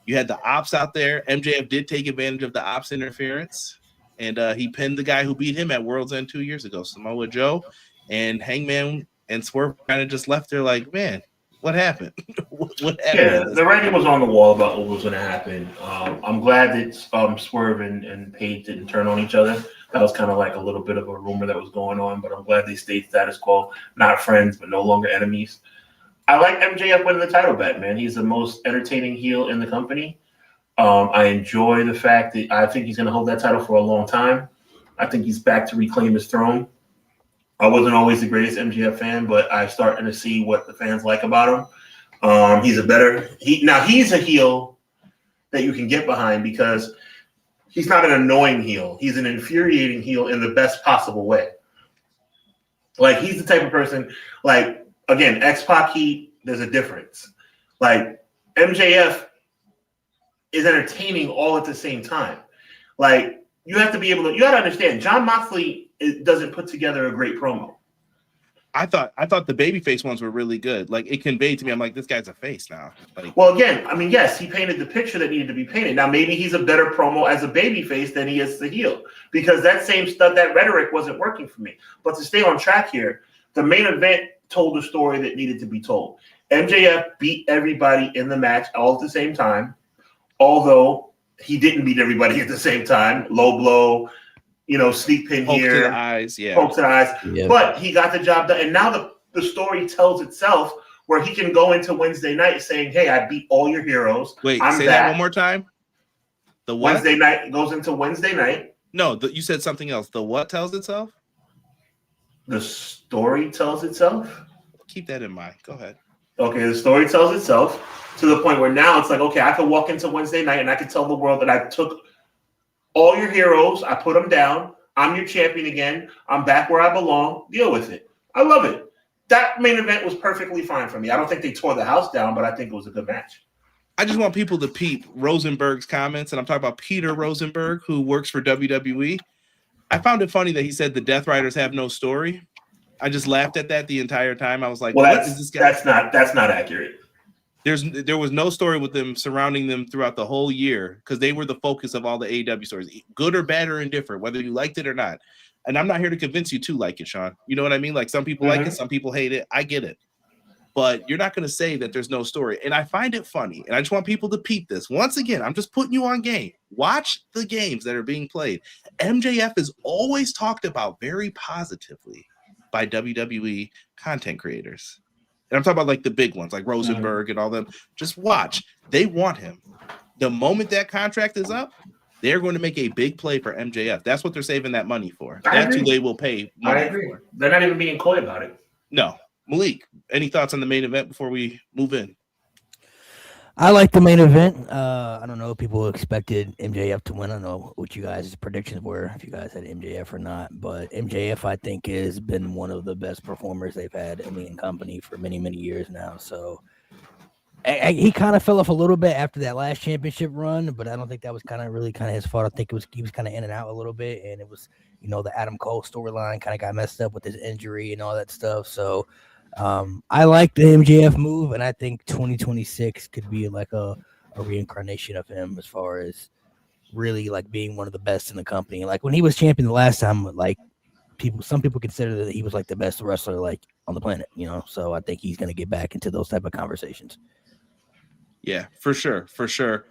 You had the Ops out there. MJF did take advantage of the Ops interference. And he pinned the guy who beat him at World's End 2 years ago, Samoa Joe. And Hangman and Swerve kind of just left there like, man, what happened? what happened? Yeah, the writing was on the wall about what was going to happen. I'm glad that Swerve and Page didn't turn on each other. That was kind of like a little bit of a rumor that was going on, but I'm glad they stayed status quo. Not friends, but no longer enemies. I like MJF winning the title back, man. He's the most entertaining heel in the company. I enjoy the fact that I think he's going to hold that title for a long time. I think he's back to reclaim his throne. I wasn't always the greatest MJF fan, but I'm starting to see what the fans like about him. He's a heel that you can get behind because he's not an annoying heel. He's an infuriating heel in the best possible way. Like, he's the type of person, like, again, X-Pac heat, there's a difference. Like MJF is entertaining all at the same time. Like you have to be able to. You got to understand. John Moxley doesn't put together a great promo. I thought the babyface ones were really good. Like it conveyed to me, I'm like, this guy's a face now. Like, well, again, I mean, yes, he painted the picture that needed to be painted. Now, maybe he's a better promo as a babyface than he is the heel, because that same stuff, that rhetoric wasn't working for me. But to stay on track here, the main event told the story that needed to be told. MJF beat everybody in the match all at the same time, although he didn't beat everybody at the same time. Low blow. Sneak pin poke here. To the eyes, yeah. Poke to the eyes. Yeah. But he got the job done. And now the story tells itself where he can go into Wednesday night saying, hey, I beat all your heroes. Wait, I'm say back. that one more time. The what? Wednesday night goes into Wednesday night. No, you said something else. The what tells itself? The story tells itself. Keep that in mind. Go ahead. Okay, the story tells itself to the point where now it's like, okay, I can walk into Wednesday night and I can tell the world that I took all your heroes, I put them down. I'm your champion again. I'm back where I belong. Deal with it. I love it. That main event was perfectly fine for me. I don't think they tore the house down, but I think it was a good match. I just want people to peep Rosenberg's comments, and I'm talking about Peter Rosenberg, who works for WWE. I found it funny that he said the Death Riders have no story. I just laughed at that the entire time. I was like, well, what is this guy? That's not accurate. There was no story with them surrounding them throughout the whole year because they were the focus of all the AEW stories, good or bad or indifferent, whether you liked it or not. And I'm not here to convince you to like it, Sean. You know what I mean? Like some people like it, some people hate it. I get it. But you're not going to say that there's no story. And I find it funny. And I just want people to peep this. Once again, I'm just putting you on game. Watch the games that are being played. MJF is always talked about very positively by WWE content creators. And I'm talking about like the big ones, like Rosenberg and all them. Just watch. They want him. The moment that contract is up, they're going to make a big play for MJF. That's what they're saving that money for. That's who they will pay money I agree. for. They're not even being coy about it. No. Malik, any thoughts on the main event before we move in? I like the main event. I don't know if people expected MJF to win. I don't know what you guys' predictions were, if you guys had MJF or not. But MJF, I think, has been one of the best performers they've had in the company for many, many years now. So he kind of fell off a little bit after that last championship run, but I don't think that was kind of his fault. I think he was kind of in and out a little bit, and it was, the Adam Cole storyline kind of got messed up with his injury and all that stuff. So I like the MJF move, and I think 2026 could be like a reincarnation of him as far as really like being one of the best in the company. Like when he was champion the last time, like some people consider that he was like the best wrestler like on the planet, So I think he's going to get back into those type of conversations. Yeah, for sure. Cool.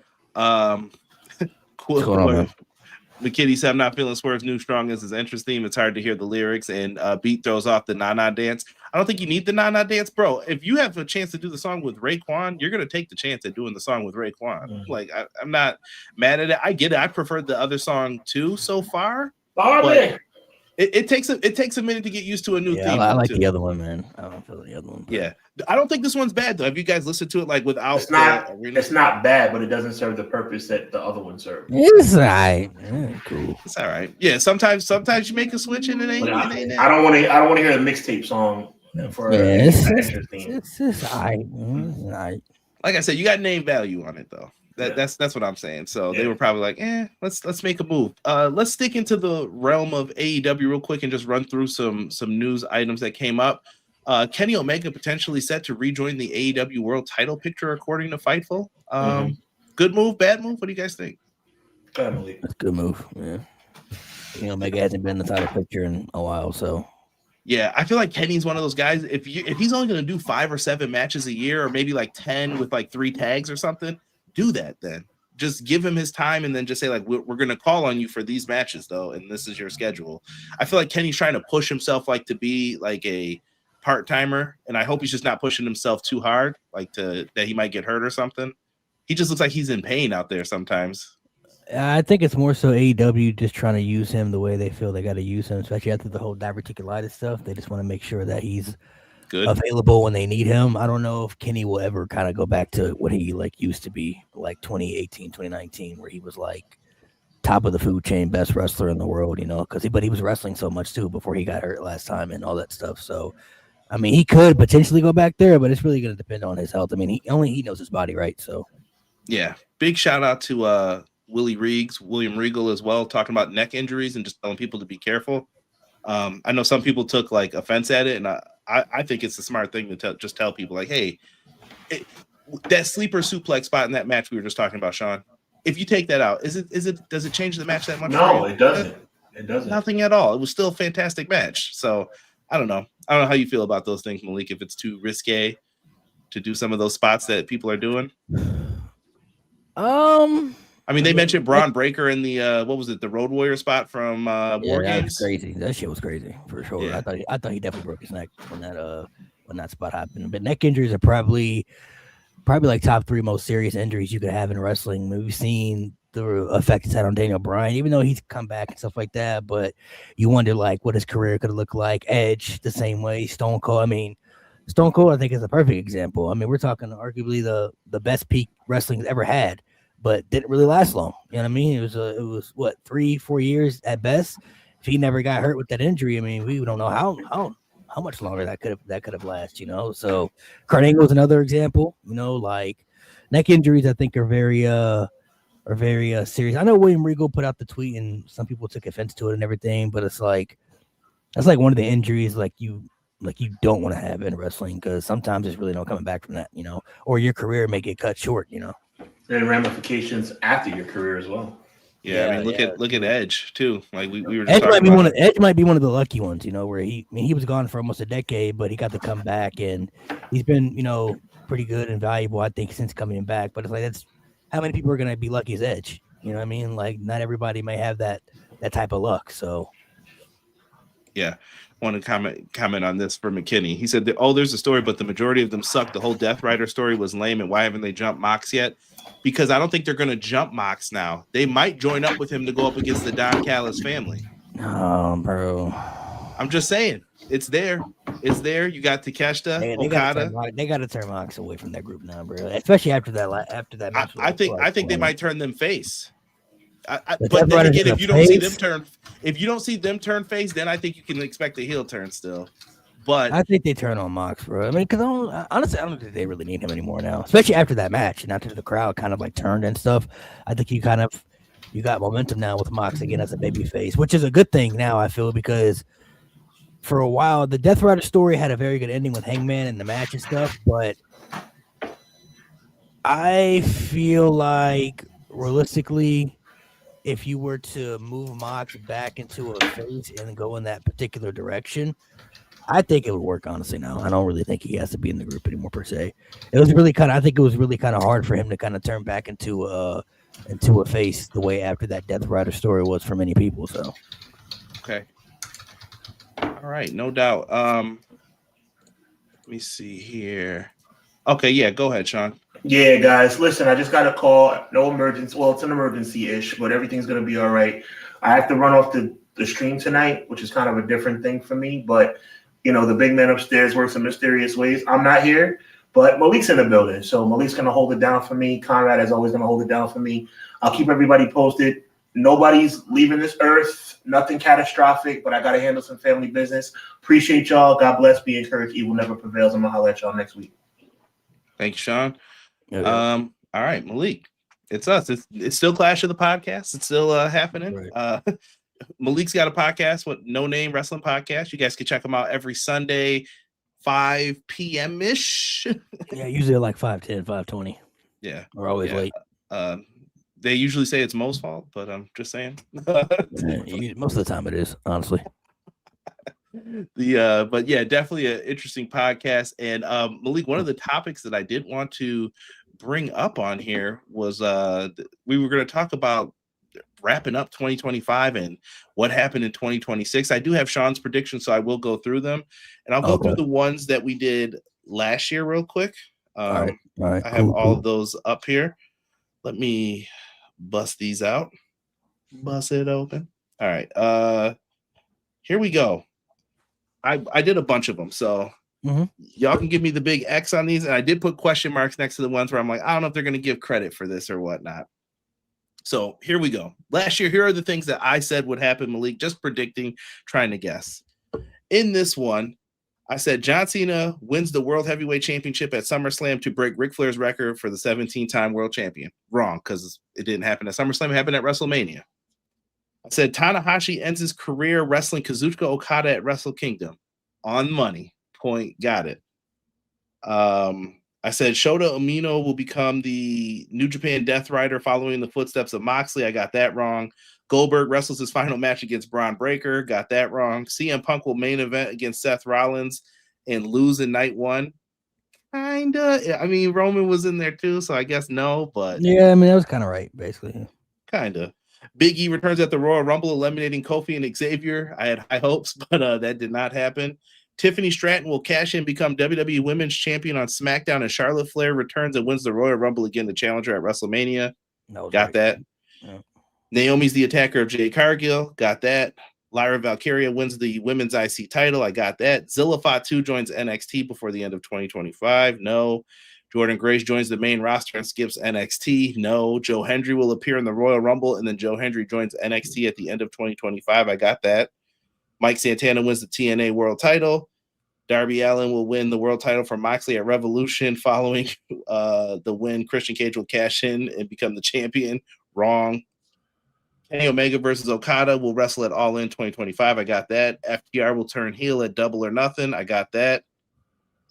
McKitty said, I'm not feeling Swerve's new strong as his entrance theme. It's hard to hear the lyrics, and Beat throws off the na-na dance. I don't think you need the na-na dance, bro. If you have a chance to do the song with Raekwon, you're going to take the chance at doing the song with Raekwon. Mm-hmm. Like, I'm not mad at it. I get it. I preferred the other song too so far. It takes a minute to get used to a new theme. I like the other one, man. I don't feel the other one. Yeah, I don't think this one's bad though. Have you guys listened to it like without? It's not bad, but it doesn't serve the purpose that the other one served. It's all right. Cool. It's all right. Yeah, sometimes you make a switch and it ain't. I don't want to hear the mixtape song for it's all right. All right. Like I said, you got name value on it though. That's what I'm saying. So they were probably like, let's make a move. Let's stick into the realm of AEW real quick and just run through some news items that came up. Kenny Omega potentially set to rejoin the AEW World Title picture according to Fightful. Good move, bad move? What do you guys think? That's a good move. Yeah. Kenny Omega hasn't been in the title picture in a while, so. Yeah, I feel like Kenny's one of those guys. If he's only going to do 5 or 7 matches a year, or maybe like 10 with like 3 tags or something, do that then. Just give him his time and then just say like, we're going to call on you for these matches though, and this is your schedule. I feel like Kenny's trying to push himself like to be like a part-timer, and I hope he's just not pushing himself too hard, like that he might get hurt or something. He just looks like he's in pain out there sometimes. I think it's more so AEW just trying to use him the way they feel they got to use him, especially after the whole diverticulitis stuff. They just want to make sure that he's good, available when they need him. I don't know if Kenny will ever kind of go back to what he like used to be, like 2018, 2019, where he was like top of the food chain, best wrestler in the world, but he was wrestling so much too before he got hurt last time and all that stuff. So I mean, he could potentially go back there, but it's really going to depend on his health. I mean, he knows his body, right? So, yeah, big shout out to William Regal as well, talking about neck injuries and just telling people to be careful. I know some people took like offense at it, and I think it's a smart thing to just tell people like, hey, that sleeper suplex spot in that match we were just talking about, Sean. If you take that out, does it change the match that much? No, it doesn't. It doesn't. Nothing at all. It was still a fantastic match. So I don't know how you feel about those things, Malik. If it's too risque to do some of those spots that people are doing. I mean, they mentioned Braun Breaker in the what was it, the Road Warrior spot from War Games. Crazy. That shit was crazy for sure. Yeah. I thought he definitely broke his neck when that spot happened. But neck injuries are probably like top 3 most serious injuries you could have in wrestling. We've seen the effect it's had on Daniel Bryan, even though he's come back and stuff like that. But you wonder like what his career could look like. Edge the same way. Stone Cold. I mean, Stone Cold I think is a perfect example. I mean, we're talking arguably the best peak wrestling's ever had, but didn't really last long. You know what I mean? It was what 3-4 years at best. If he never got hurt with that injury, I mean, we don't know how much longer that could have lasted, you know. So Kurt Angle's another example, you know, like neck injuries I think are very serious. I know William Regal put out the tweet and some people took offense to it and everything, but it's like that's like one of the injuries like you don't want to have in wrestling because sometimes there's really no coming back from that, you know, or your career may get cut short, you know. And ramifications after your career as well. Yeah, I mean, look at Edge too. Like we were. Just Edge might be one of the lucky ones, you know, where he was gone for almost a decade, but he got to come back, and he's been, you know, pretty good and valuable, I think, since coming back. But it's like that's how many people are going to be lucky as Edge? You know what I mean? Like not everybody may have that type of luck. So, yeah. Want to comment on this for McKinney. He said, there's a story, but the majority of them suck. The whole Death Rider story was lame, and why haven't they jumped Mox yet? Because I don't think they're going to jump Mox now. They might join up with him to go up against the Don Callis family. Oh, bro. I'm just saying. It's there. It's there. You got Takeshita, Okada. They got to turn Mox away from that group now, bro. Especially after that match. I think they might turn them face. But then again, if you don't see them turn face, then I think you can expect a heel turn still. But I think they turn on Mox, bro. I mean, because honestly, I don't think they really need him anymore now, especially after that match and after the crowd kind of like turned and stuff. I think you got momentum now with Mox again as a baby face, which is a good thing now, I feel, because for a while the Death Rider story had a very good ending with Hangman and the match and stuff, but I feel like realistically, if you were to move Mox back into a face and go in that particular direction, I think it would work, honestly. Now, I don't really think he has to be in the group anymore per se. I think it was really kind of hard for him to kind of turn back into a face the way after that Death Rider story was for many people. So, okay, all right, no doubt. Let me see here. Okay, yeah, go ahead, Sean. Yeah, guys, listen, I just got a call. No emergency. Well, it's an emergency-ish, but everything's going to be all right. I have to run off the stream tonight, which is kind of a different thing for me. But, you know, the big man upstairs works in mysterious ways. I'm not here, but Malik's in the building. So Malik's going to hold it down for me. Conrad is always going to hold it down for me. I'll keep everybody posted. Nobody's leaving this earth. Nothing catastrophic, but I got to handle some family business. Appreciate y'all. God bless. Be encouraged. Evil never prevails. I'm going to holler at y'all next week. Thanks, Sean. Okay. All right, Malik. It's us. It's still Clash of the Podcast. It's still happening. Right. Malik's got a podcast with No Name Wrestling Podcast. You guys can check them out every Sunday, 5 p.m. ish. Yeah, usually like 5:10, 5:20. Yeah, we're always late. They usually say it's Mo's fault, but I'm just saying. Most of the time it is, honestly. But yeah, definitely an interesting podcast. And Malik, one of the topics that I did want to bring up on here was we were going to talk about wrapping up 2025 and what happened in 2026. I do have Sean's predictions, so I will go through them, and I'll go through the ones that we did last year real quick. All right. I have all of those up here. Let me bust these out. Bust it open. All right. Here we go. I did a bunch of them, so y'all can give me the big X on these. And I did put question marks next to the ones where I'm like, I don't know if they're going to give credit for this or whatnot. So here we go. Last year, here are the things that I said would happen, Malik, just predicting, trying to guess. In this one, I said John Cena wins the World Heavyweight Championship at SummerSlam to break Ric Flair's record for the 17-time world champion. Wrong, because it didn't happen at SummerSlam. It happened at WrestleMania. I said Tanahashi ends his career wrestling Kazuchika Okada at Wrestle Kingdom. On money. Point. Got it. I said Shota Umino will become the New Japan Death Rider following the footsteps of Moxley. I got that wrong. Goldberg wrestles his final match against Braun Breaker. Got that wrong. CM Punk will main event against Seth Rollins and lose in night one. Kinda. I mean, Roman was in there too, so I guess no, but yeah, I mean that was kind of right, basically. Kinda. Big E returns at the Royal Rumble, eliminating Kofi and Xavier. I had high hopes, but that did not happen. Tiffany Stratton will cash in, become WWE Women's Champion on SmackDown, and Charlotte Flair returns and wins the Royal Rumble again to challenge her at WrestleMania. Got that. Yeah. Naomi's the attacker of Jade Cargill. Got that. Lyra Valkyria wins the Women's IC title. I got that. Zilla Fatu joins NXT before the end of 2025. No. Jordan Grace joins the main roster and skips NXT. No. Joe Hendry will appear in the Royal Rumble, and then Joe Hendry joins NXT at the end of 2025. I got that. Mike Santana wins the TNA World title. Darby Allin will win the world title from Moxley at Revolution. Following the win, Christian Cage will cash in and become the champion. Wrong. Kenny Omega versus Okada will wrestle at All In 2025. I got that. FTR will turn heel at Double or Nothing. I got that.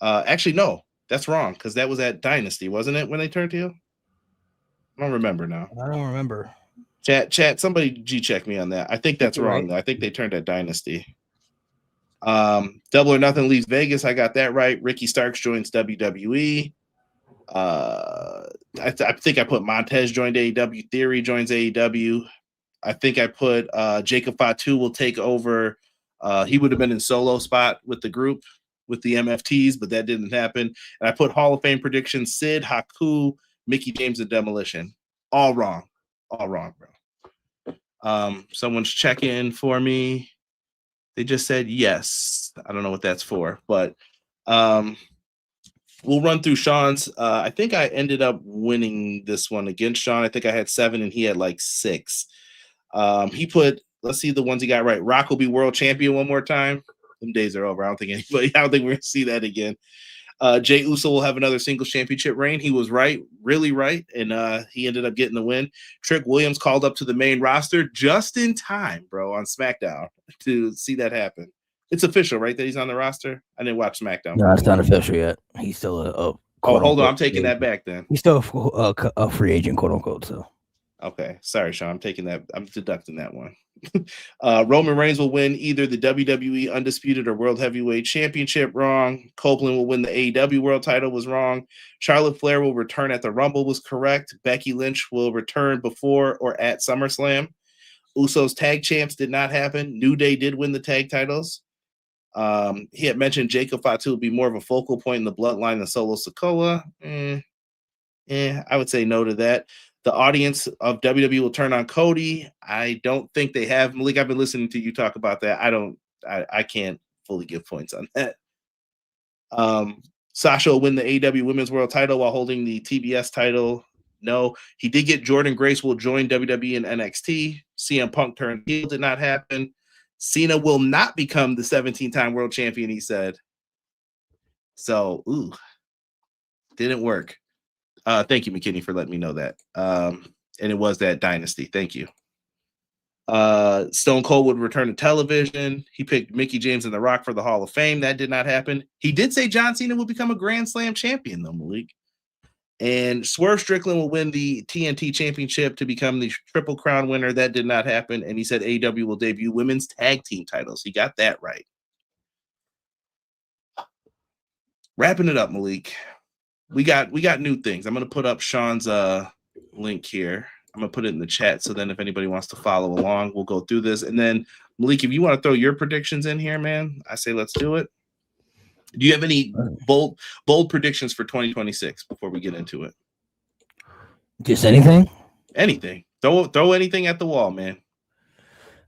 Actually, no, that's wrong because that was at Dynasty, wasn't it, when they turned heel? I don't remember now. I don't remember. Chat, somebody G-check me on that. I think that's wrong, though. I think they turned at Dynasty. Double or Nothing leaves Vegas. I got that right. Ricky Starks joins WWE. I think I put Montez joined AEW. Theory joins AEW. I think I put Jacob Fatu will take over. He would have been in solo spot with the group with the MFTs, but that didn't happen. And I put Hall of Fame predictions: Sid, Haku, Mickey James, and Demolition. All wrong, bro. Someone's checking for me. They just said yes. I don't know what that's for, but we'll run through Sean's. I think I ended up winning this one against Sean. I think I had 7 and he had like 6. He put, let's see the ones he got right. Rock will be world champion one more time. Them days are over. I don't think we're going to see that again. Jey Uso will have another singles championship reign. He was right, really right, and he ended up getting the win. Trick Williams called up to the main roster just in time, bro, on SmackDown to see that happen. It's official, right, that he's on the roster? I didn't watch SmackDown. No, it's not official yet. He's still a hold on. I'm taking that back then. He's still a free agent, quote unquote, so. Okay, sorry, Sean. I'm taking that. I'm deducting that one. Roman Reigns will win either the WWE Undisputed or World Heavyweight Championship. Wrong. Copeland will win the AEW World title. Was wrong. Charlotte Flair will return at the Rumble. Was correct. Becky Lynch will return before or at SummerSlam. Usos tag champs did not happen. New Day did win the tag titles. He had mentioned Jacob Fatu would be more of a focal point in the bloodline than Solo Sikoa. I would say no to that. The audience of WWE will turn on Cody. I don't think they have. Malik, I've been listening to you talk about that. I can't fully give points on that. Sasha will win the AEW Women's World title while holding the TBS title. No. He did get Jordan Grace will join WWE and NXT. CM Punk turned heel. Did not happen. Cena will not become the 17-time world champion, he said. So, didn't work. Thank you, McKinney, for letting me know that. And it was that Dynasty. Thank you. Stone Cold would return to television. He picked Mickey James and The Rock for the Hall of Fame. That did not happen. He did say John Cena would become a Grand Slam champion, though, Malik. And Swerve Strickland will win the TNT championship to become the Triple Crown winner. That did not happen. And he said AEW will debut women's tag team titles. He got that right. Wrapping it up, Malik. We got new things. I'm going to put up Sean's link here. I'm going to put it in the chat. So then if anybody wants to follow along, we'll go through this. And then Malik, if you want to throw your predictions in here, man, I say, let's do it. Do you have any bold predictions for 2026 before we get into it? Just anything? Anything. Throw anything at the wall, man.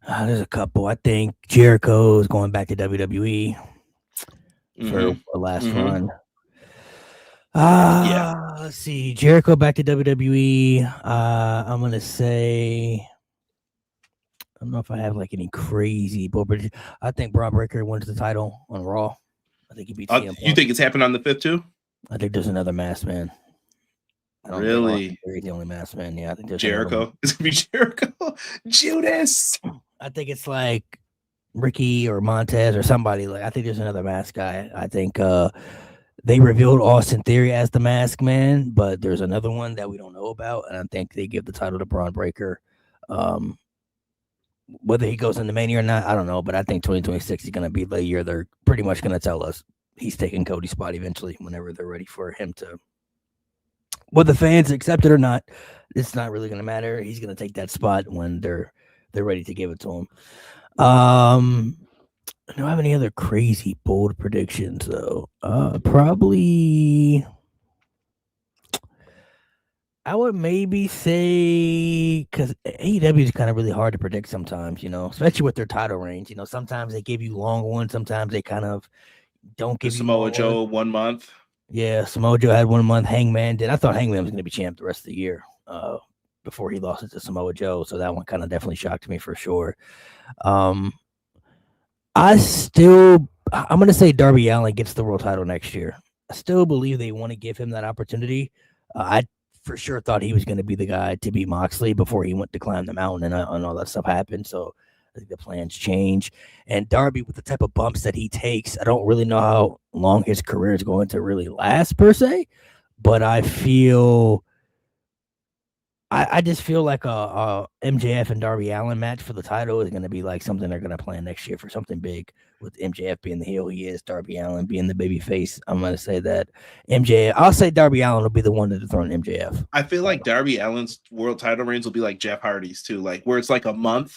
There's a couple. I think Jericho is going back to WWE for a last run. Let's see. Jericho back to WWE. I'm going to say, I don't know if I have like any crazy, but I think Braun Breaker wins the title on Raw. I think he beats CM Punk. You think it's happened on the 5th too? I think there's another masked man. I don't Really? think he's the only masked man. Yeah, I think there's Jericho. It's gonna be Jericho. Judas. I think it's like Ricky or Montez or somebody. Like, I think there's another masked guy. I think they revealed Austin Theory as the masked man, but there's another one that we don't know about, and I think they give the title to Braun Breaker. Whether he goes into Mania or not, I don't know, but I think 2026 is going to be the year they're pretty much going to tell us he's taking Cody's spot eventually whenever they're ready for him to. Whether fans accept it or not, it's not really going to matter. He's going to take that spot when they're ready to give it to him. I don't have any other crazy bold predictions though. Probably I would maybe say, because AEW is kind of really hard to predict sometimes, especially with their title range. Sometimes they give you long ones, sometimes they kind of don't give you Samoa Joe 1 month. Yeah, Samoa Joe had 1 month. Hangman did. I thought Hangman was going to be champ the rest of the year before he lost it to Samoa Joe. So that one kind of definitely shocked me for sure. I'm going to say Darby Allin gets the world title next year. I still believe they want to give him that opportunity. I for sure thought he was going to be the guy to beat Moxley before he went to climb the mountain and all that stuff happened. So I think the plans change. And Darby, with the type of bumps that he takes, I don't really know how long his career is going to really last per se. But I just feel like a MJF and Darby Allin match for the title is going to be like something they're going to plan next year for something big. With MJF being the heel he is, Darby Allin being the baby face. I'm going to say that I'll say Darby Allin will be the one to dethrone MJF. I feel like Darby Allin's world title reigns will be like Jeff Hardy's too, like where it's like a month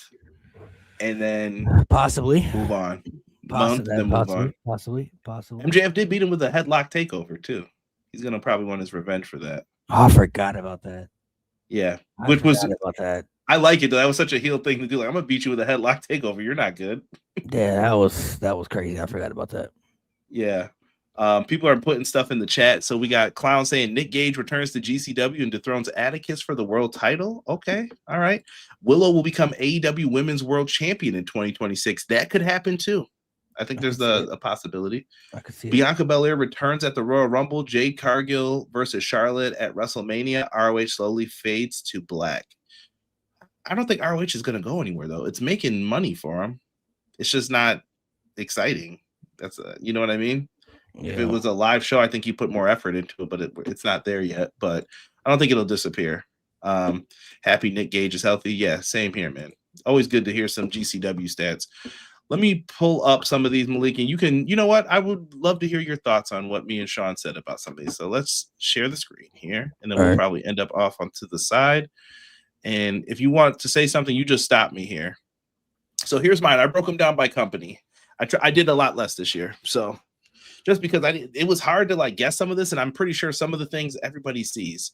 and then possibly move on. Possibly. MJF did beat him with a headlock takeover too. He's going to probably want his revenge for that. Oh, I forgot about that. Yeah, which was about that. I like it though. That was such a heel thing to do. Like, I'm gonna beat you with a headlock takeover. You're not good. Yeah, that was crazy. I forgot about that. Yeah, people are putting stuff in the chat. So we got Clown saying Nick Gage returns to GCW and dethrones Atticus for the world title. Okay, all right. Willow will become AEW Women's World Champion in 2026. That could happen too. I think there's a possibility. I could see Bianca Belair returns at the Royal Rumble. Jade Cargill versus Charlotte at WrestleMania. ROH slowly fades to black. I don't think ROH is going to go anywhere, though. It's making money for them. It's just not exciting. That's you know what I mean? Yeah. If it was a live show, I think you put more effort into it, but it's not there yet. But I don't think it'll disappear. Happy Nick Gage is healthy. Yeah, same here, man. Always good to hear some GCW stats. Let me pull up some of these, Malik, and you know what? I would love to hear your thoughts on what me and Sean said about some of these. So let's share the screen here, and then we'll probably end up off onto the side. And if you want to say something, you just stop me here. So here's mine. I broke them down by company. I did a lot less this year. So just because it was hard to like guess some of this, and I'm pretty sure some of the things everybody sees.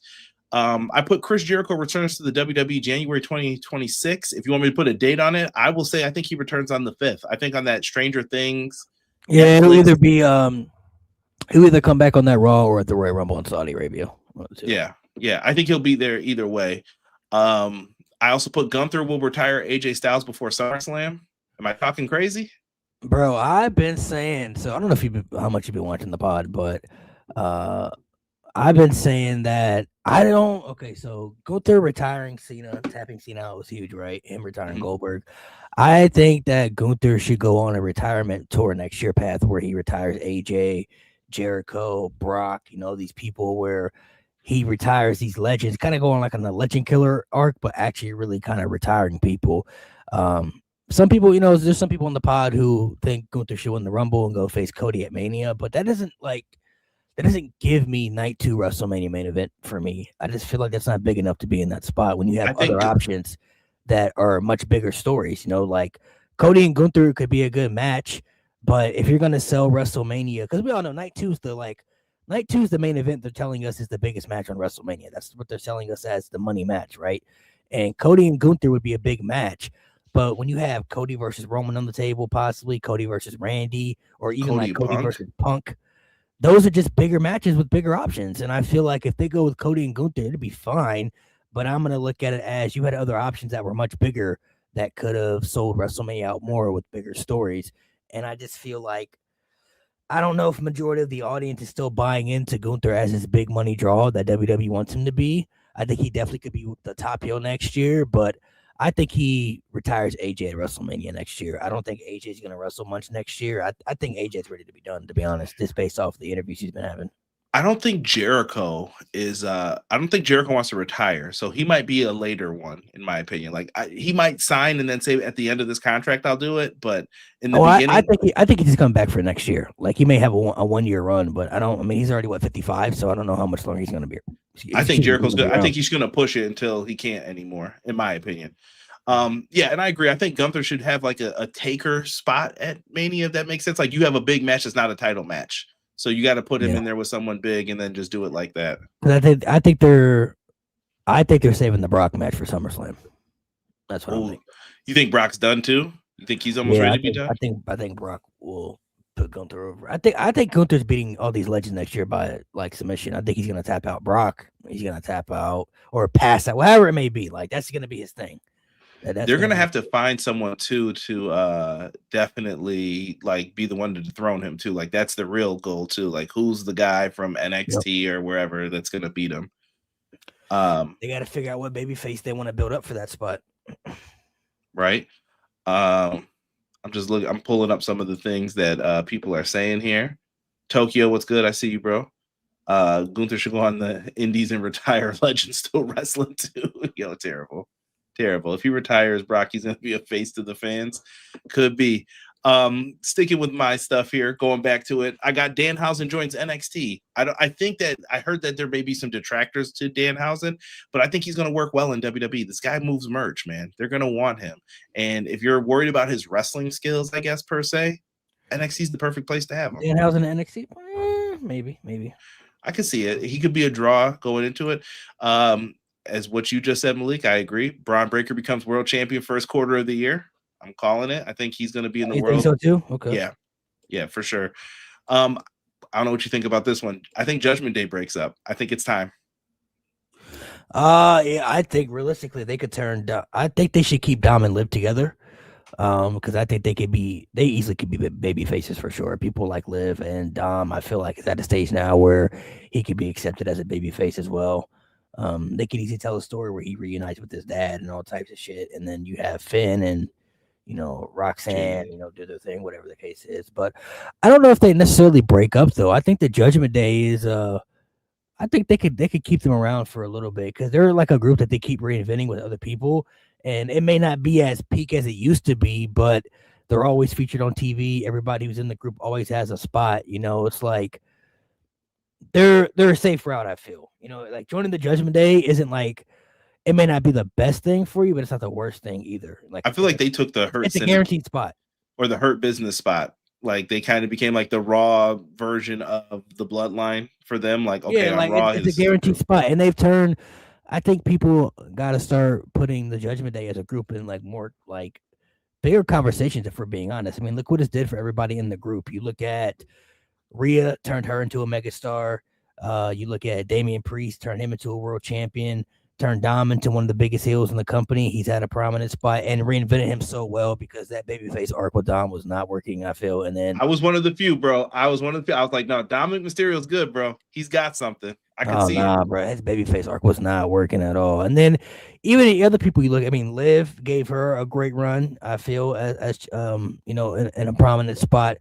I put Chris Jericho returns to the WWE January 2026. If you want me to put a date on it, I will say I think he returns on the 5th. I think on that Stranger Things. Yeah, it'll either be he'll either come back on that Raw or at the Royal Rumble in Saudi Arabia. Yeah. I think he'll be there either way. I also put Gunther will retire AJ Styles before SummerSlam. Am I talking crazy? Bro, I've been saying, so I don't know how much you've been watching the pod, but I've been saying that so Gunther retiring Cena, tapping Cena out was huge, right? Him retiring Goldberg. I think that Gunther should go on a retirement tour next year path where he retires AJ, Jericho, Brock, these people where he retires these legends, kind of going like on a legend killer arc, but actually really kind of retiring people. Some people, there's some people in the pod who think Gunther should win the Rumble and go face Cody at Mania, but that doesn't give me night 2 WrestleMania main event for me. I just feel like that's not big enough to be in that spot when you have other options that are much bigger stories. Like Cody and Gunther could be a good match, but if you're going to sell WrestleMania, because we all know night 2 is the main event they're telling us is the biggest match on WrestleMania. That's what they're selling us as the money match, right? And Cody and Gunther would be a big match. But when you have Cody versus Roman on the table, possibly Cody versus Randy, or even Cody versus Punk, those are just bigger matches with bigger options. And I feel like if they go with Cody and Gunther, it'd be fine. But I'm going to look at it as you had other options that were much bigger that could have sold WrestleMania out more with bigger stories. And I just feel like I don't know if majority of the audience is still buying into Gunther as his big money draw that WWE wants him to be. I think he definitely could be the top heel next year, but I think he retires AJ at WrestleMania next year. I don't think AJ's going to wrestle much next year. I think AJ's ready to be done, to be honest, just based off the interviews he's been having. I don't think Jericho is. I don't think Jericho wants to retire, so he might be a later one, in my opinion. Like he might sign and then say at the end of this contract, "I'll do it." But in the beginning, I think he's coming back for next year. Like he may have a 1 year run, but I don't. I mean, he's already 55, so I don't know how much longer he's going to be. I think Jericho's good. I think he's going to push it until he can't anymore, in my opinion. Yeah, and I agree. I think Gunther should have like a taker spot at Mania, if that makes sense. Like you have a big match that's not a title match. So you got to put him in there with someone big and then just do it like that. Because I think they're saving the Brock match for SummerSlam. That's what I'm thinking. You think Brock's done too? You think he's almost ready to be done? I think Brock will put Gunther over. I think Gunther's beating all these legends next year by like submission. I think he's gonna tap out Brock. He's gonna tap out or pass out, whatever it may be. Like that's gonna be his thing. They're gonna have to find someone too to definitely like be the one to dethrone him too. Like that's the real goal too. Like who's the guy from NXT or wherever that's gonna beat him? They got to figure out what babyface they want to build up for that spot. Right. I'm just looking. I'm pulling up some of the things that people are saying here. Tokyo, what's good? I see you, bro. Gunther should go on the Indies and retire. Legend still wrestling too. Yo, terrible. If he retires, Brock, he's gonna be a face to the fans. Could be. Sticking with my stuff here, going back to it. I got Danhausen joins NXT. I think that I heard that there may be some detractors to Danhausen, but I think he's gonna work well in WWE. This guy moves merch, man. They're gonna want him. And if you're worried about his wrestling skills, I guess per se, NXT's the perfect place to have him. Danhausen NXT, maybe. I can see it. He could be a draw going into it. As what you just said, Malik, I agree. Braun Breaker becomes world champion first quarter of the year. I'm calling it. I think he's going to be in the world. You think so too? Okay. Yeah, for sure. I don't know what you think about this one. I think Judgment Day breaks up. I think it's time. Yeah, I think realistically they could turn. I think they should keep Dom and Liv together. Because I think they easily could be baby faces for sure. People like Liv and Dom, I feel like it's at a stage now where he could be accepted as a baby face as well. They could easily tell a story where he reunites with his dad and all types of shit, and then you have Finn and Roxanne, do their thing, whatever the case is. But I don't know if they necessarily break up though. I think the Judgment Day is I think they could keep them around for a little bit because they're like a group that they keep reinventing with other people, and it may not be as peak as it used to be, but they're always featured on TV. Everybody who's in the group always has a spot. It's like they're a safe route, I feel. Like joining the Judgment Day isn't like it may not be the best thing for you, but it's not the worst thing either. Like I feel like they took the Hurt. It's a guaranteed spot or the Hurt Business spot. Like they kind of became like the Raw version of the Bloodline for them. Like okay, like Raw it's a guaranteed spot, and they've turned. I think people got to start putting the Judgment Day as a group in like more like bigger conversations. If we're being honest, I mean, look what this did for everybody in the group. You look at Rhea turned her into a megastar. You look at Damian Priest turned him into a world champion. Turned Dom into one of the biggest heels in the company. He's had a prominent spot and reinvented him so well because that babyface arc with Dom was not working, I feel. And then I was one of the few, bro. I was like, no, Dominic Mysterio's good, bro. He's got something. I can see it. Bro. His babyface arc was not working at all. And then even the other people you look, I mean, Liv gave her a great run, I feel, as in a prominent spot.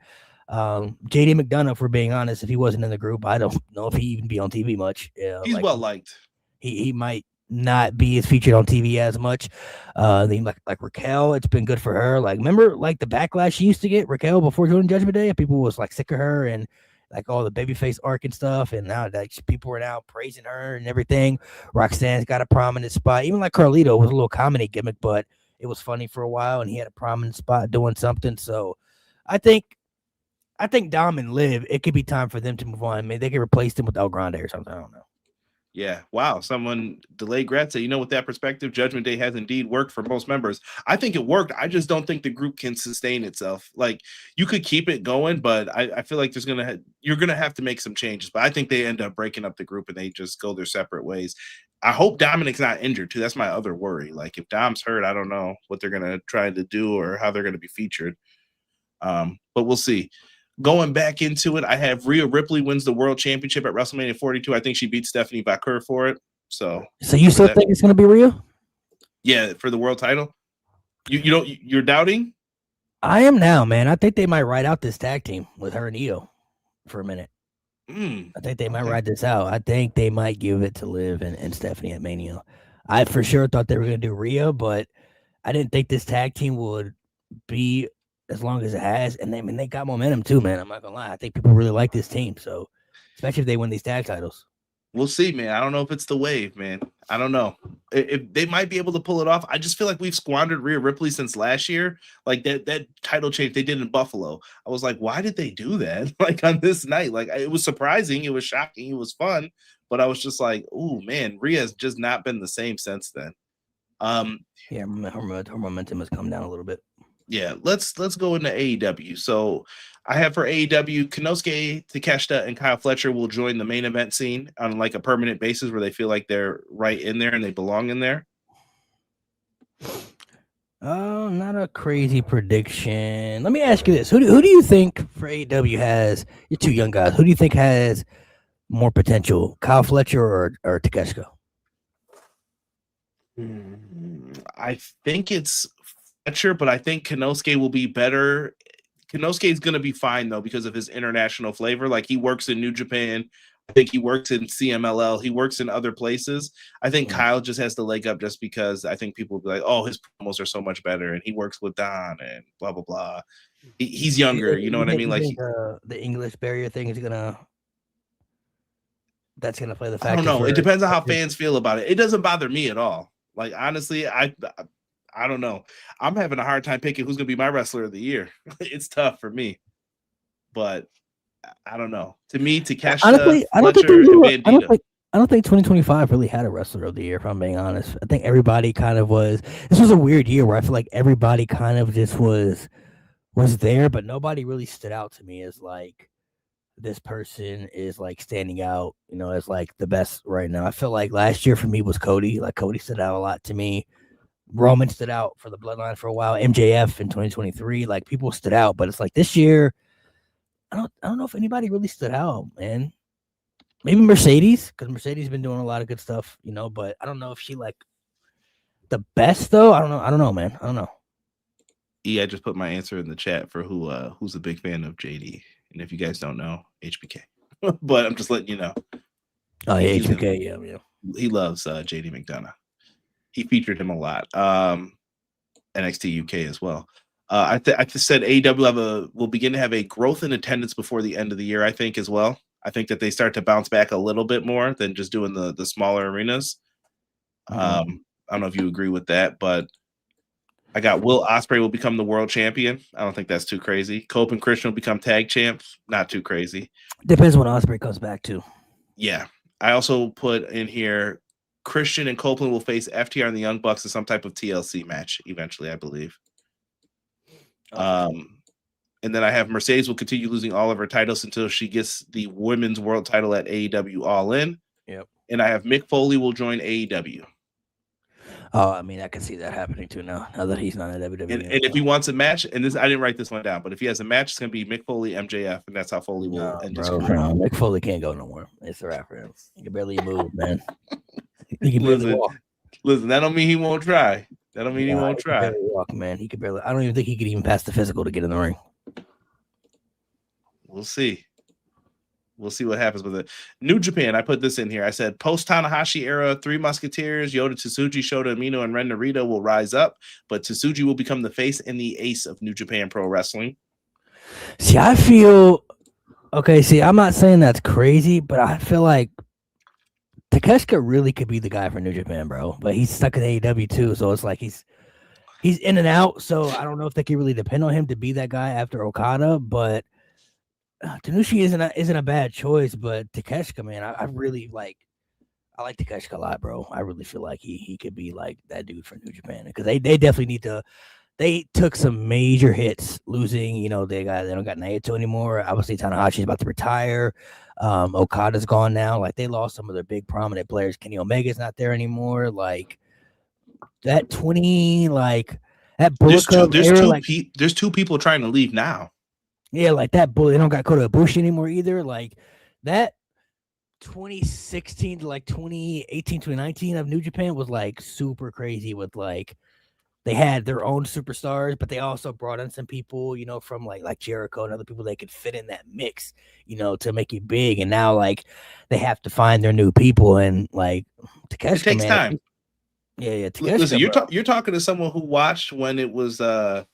JD McDonough, for being honest, if he wasn't in the group, I don't know if he even be on TV much. He's well liked. He might not be as featured on TV as much. Like Raquel, it's been good for her. Like, remember like the backlash she used to get, Raquel, before joining Judgment Day? People was like sick of her and like all the babyface arc and stuff. And now like people are now praising her and everything. Roxanne's got a prominent spot. Even like Carlito was a little comedy gimmick, but it was funny for a while and he had a prominent spot doing something. So I think Dom and Liv, it could be time for them to move on. Maybe they could replace them with El Grande or something. I don't know. Yeah. Wow. Someone delayed Grat said, with that perspective, Judgment Day has indeed worked for most members. I think it worked. I just don't think the group can sustain itself. Like you could keep it going, but I feel like you're going to have to make some changes, but I think they end up breaking up the group and they just go their separate ways. I hope Dominic's not injured too. That's my other worry. Like if Dom's hurt, I don't know what they're going to try to do or how they're going to be featured. But we'll see. going back into it, I have Rhea Ripley wins the world championship at WrestleMania 42. I think she beat Stephanie Baker for it. So you still think it's going to be Rhea? Yeah, for the world title. You're doubting? I am now, man. I think they might ride out this tag team with her and Io for a minute. I think they might ride this out. I think they might give it to Liv and Stephanie at Mania. I for sure thought they were going to do Rhea, but I didn't think this tag team would be as long as it has. And they got momentum too, man. I'm not going to lie. I think people really like this team. So, especially if they win these tag titles. We'll see, man. I don't know if it's the wave, man. I don't know if they might be able to pull it off. I just feel like we've squandered Rhea Ripley since last year. Like that title change they did in Buffalo. I was like, why did they do that? Like on this night, like it was surprising. It was shocking. It was fun. But I was just like, oh man, Rhea's just not been the same since then. Yeah, her momentum has come down a little bit. Yeah, let's go into AEW. So I have for AEW, Konosuke Takeshita and Kyle Fletcher will join the main event scene on like a permanent basis where they feel like they're right in there and they belong in there. Not a crazy prediction. Let me ask you this: Who do you think for AEW has? You're two young guys. Who do you think has more potential, Kyle Fletcher or Takeshita? I think it's Fletcher, but I think Konosuke will be better. Konosuke is going to be fine though because of his international flavor. Like he works in New Japan. I think he works in CMLL. He works in other places. I think Kyle just has the leg up just because I think people will be like, oh, his promos are so much better. And he works with Don and blah, blah, blah. He's younger. You know what I mean? Like the English barrier thing is that's going to play the factor. I don't know. It depends on how fans feel about it. It doesn't bother me at all. Like, honestly, I don't know. I'm having a hard time picking who's going to be my wrestler of the year. It's tough for me. But I don't know. To me, Takeshita, honestly, I don't think 2025 really had a wrestler of the year, if I'm being honest. I think everybody kind of was. This was a weird year where I feel like everybody kind of just was there, but nobody really stood out to me as like this person is like standing out, as like the best right now. I feel like last year for me was Cody. Like Cody stood out a lot to me. Roman stood out for the Bloodline for a while. MJF in 2023, like people stood out, but it's like this year, I don't know if anybody really stood out, man. Maybe Mercedes, because Mercedes has been doing a lot of good stuff, but I don't know if she like the best though. I don't know, man. I don't know. I just put my answer in the chat for who's a big fan of JD. And if you guys don't know, HBK. But I'm just letting you know. Oh, yeah, HBK, yeah. He loves JD McDonough. He featured him a lot. NXT UK as well. I said AEW will begin to have a growth in attendance before the end of the year, I think, as well. I think that they start to bounce back a little bit more than just doing the smaller arenas. I don't know if you agree with that, but I got Will Ospreay will become the world champion. I don't think that's too crazy. Cope and Christian will become tag champs. Not too crazy. Depends when Ospreay comes back too. Yeah. I also put in here Christian and Copeland will face FTR and the Young Bucks in some type of TLC match eventually, I believe. And then I have Mercedes will continue losing all of her titles until she gets the women's world title at AEW All In. Yep. And I have Mick Foley will join AEW. Oh, I mean, I can see that happening too now that he's not at WWE. And if he wants a match, and this I didn't write this one down, but if he has a match, it's going to be Mick Foley, MJF, and that's how Foley will end his career. No, Mick Foley can't go no more. It's a wrap for him. He can barely move, man. He can barely walk. Listen, that don't mean he won't try. That don't mean he won't try. Barely walk, man. He could barely. I don't even think he could even pass the physical to get in the ring. We'll see. We'll see what happens with it. New Japan, I put this in here. I said post-Tanahashi era, Three Musketeers, Yota Tsuji, Shota Umino, and Ren Narita will rise up, but Tsuji will become the face and the ace of New Japan Pro Wrestling. See, I feel... Okay, see, I'm not saying that's crazy, but I feel like Takeshita really could be the guy for New Japan, bro. But he's stuck in AEW too, so it's like he's in and out, so I don't know if they can really depend on him to be that guy after Okada, but... Tanushi isn't a bad choice, but Takeshita, man, I really like Takeshita a lot, bro. I really feel like he could be like that dude for New Japan because they definitely need to. They took some major hits losing. They don't got Naito anymore. Obviously, Tanahashi's about to retire. Okada's gone now. Like they lost some of their big prominent players. Kenny Omega's not there anymore. Like that 20, like that Bullet Club era. There's two people trying to leave now. Yeah, like that bully. They don't got Kota Ibushi anymore either. Like that 2016 to like 2018, 2019 of New Japan was like super crazy with like they had their own superstars, but they also brought in some people, from like Jericho and other people they could fit in that mix, to make it big. And now like they have to find their new people and like Takeshita, It takes man. time. Yeah, Takeshita, Listen, you're talking to someone who watched when it was the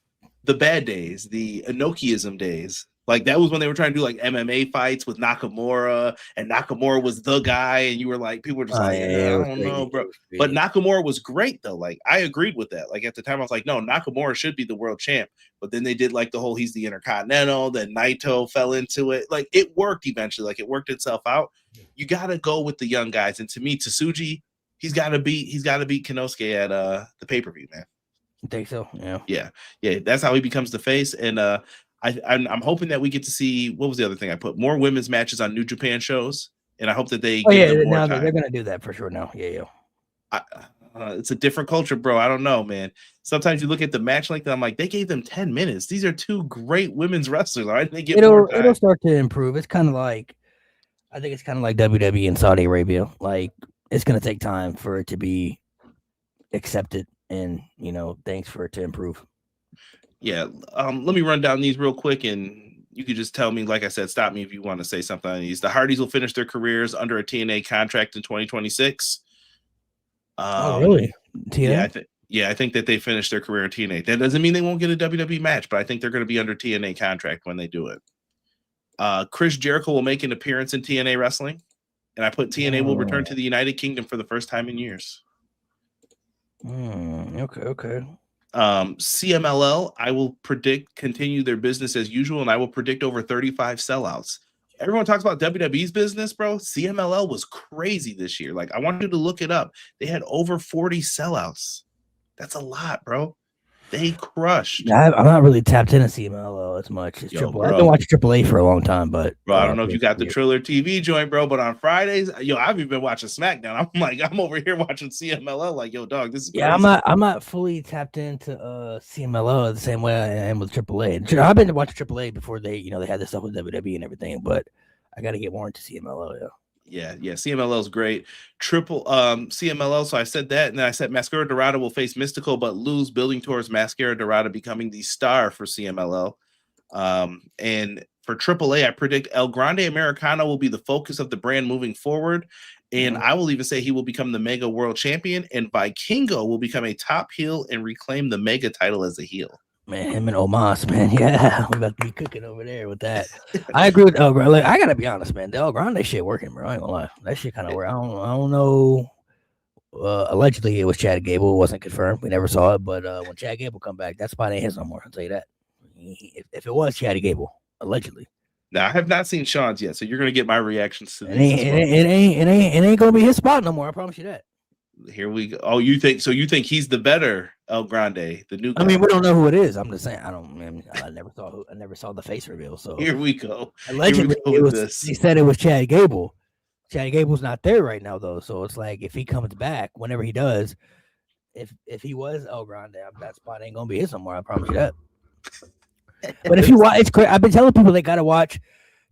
bad days, the Inokiism days. Like that was when they were trying to do like MMA fights with Nakamura, and Nakamura was the guy, and you were like, people were just I don't know, bro. But Nakamura was great though. Like I agreed with that. Like at the time, I was like, no, Nakamura should be the world champ. But then they did like the whole he's the Intercontinental. Then Naito fell into it. Like it worked eventually. Like it worked itself out. You got to go with the young guys. And to me, Tsuji, he's got to beat Kinosuke at the pay-per-view, man. You think so? Yeah. That's how he becomes the face. And I'm hoping that we get to see, what was the other thing I put? More women's matches on New Japan shows, and I hope that they give them more time. They're gonna do that for sure now. It's a different culture, bro. I don't know, man. Sometimes you look at the match like that, I'm like, they gave them 10 minutes. These are two great women's wrestlers. Right? They get more time. It'll start to improve. It's kind of like, I think it's kind of like WWE in Saudi Arabia. Like it's gonna take time for it to be accepted, and things for it to improve. Yeah, let me run down these real quick, and you could just tell me, like I said, stop me if you want to say something on these. The Hardys will finish their careers under a TNA contract in 2026. Oh, really? TNA? I think that they finished their career in TNA. That doesn't mean they won't get a WWE match, but I think they're going to be under TNA contract when they do it. Chris Jericho will make an appearance in TNA wrestling, and I put TNA will return to the United Kingdom for the first time in years. Okay. CMLL, I will predict continue their business as usual, and I will predict over 35 sellouts. Everyone talks about WWE's business, bro. CMLL was crazy this year. Like, I want you to look it up. They had over 40 sellouts. That's a lot, bro. They crushed. Yeah, I'm not really tapped into CMLL as much as Triple A. I've been watching Triple A for a long time, but bro, I don't know if you got the Triller TV joint, bro. But on Fridays, I've even been watching SmackDown. I'm over here watching CMLL. Like, yo, dog, this is crazy. I'm not fully tapped into CMLL the same way I am with Triple A. I've been watching Triple A before they had this stuff with WWE and everything, but I got to get more into CMLL. Yeah, CMLL is great. CMLL. So I said that, and then I said Mascara Dorada will face Mystical, but lose, building towards Mascara Dorada becoming the star for CMLL. And for AAA, I predict El Grande Americano will be the focus of the brand moving forward. And I will even say he will become the Mega World Champion, and Vikingo will become a top heel and reclaim the Mega title as a heel. Man, him and Omos, man. Yeah, we're about to be cooking over there with that. I agree with El Grande. Like, I gotta be honest, man. The El Grande shit working, bro. I ain't gonna lie. That shit kind of work. I don't know. Allegedly, it was Chad Gable. It wasn't confirmed. We never saw it. But when Chad Gable come back, that spot ain't his no more. I'll tell you that. If it was Chad Gable, allegedly. Now I have not seen Sean's yet, so you're gonna get my reactions to this. It ain't gonna be his spot no more. I promise you that. Here we go. Oh, you think he's the better El Grande, the new guy? I mean, we don't know who it is. I'm just saying. I never saw the face reveal. So here we go. Allegedly, he said it was Chad Gable. Chad Gable's not there right now though, so it's like if he comes back, whenever he does, if he was El Grande, that spot ain't gonna be his somewhere. I promise you that. But if you watch, it's great. I've been telling people they gotta watch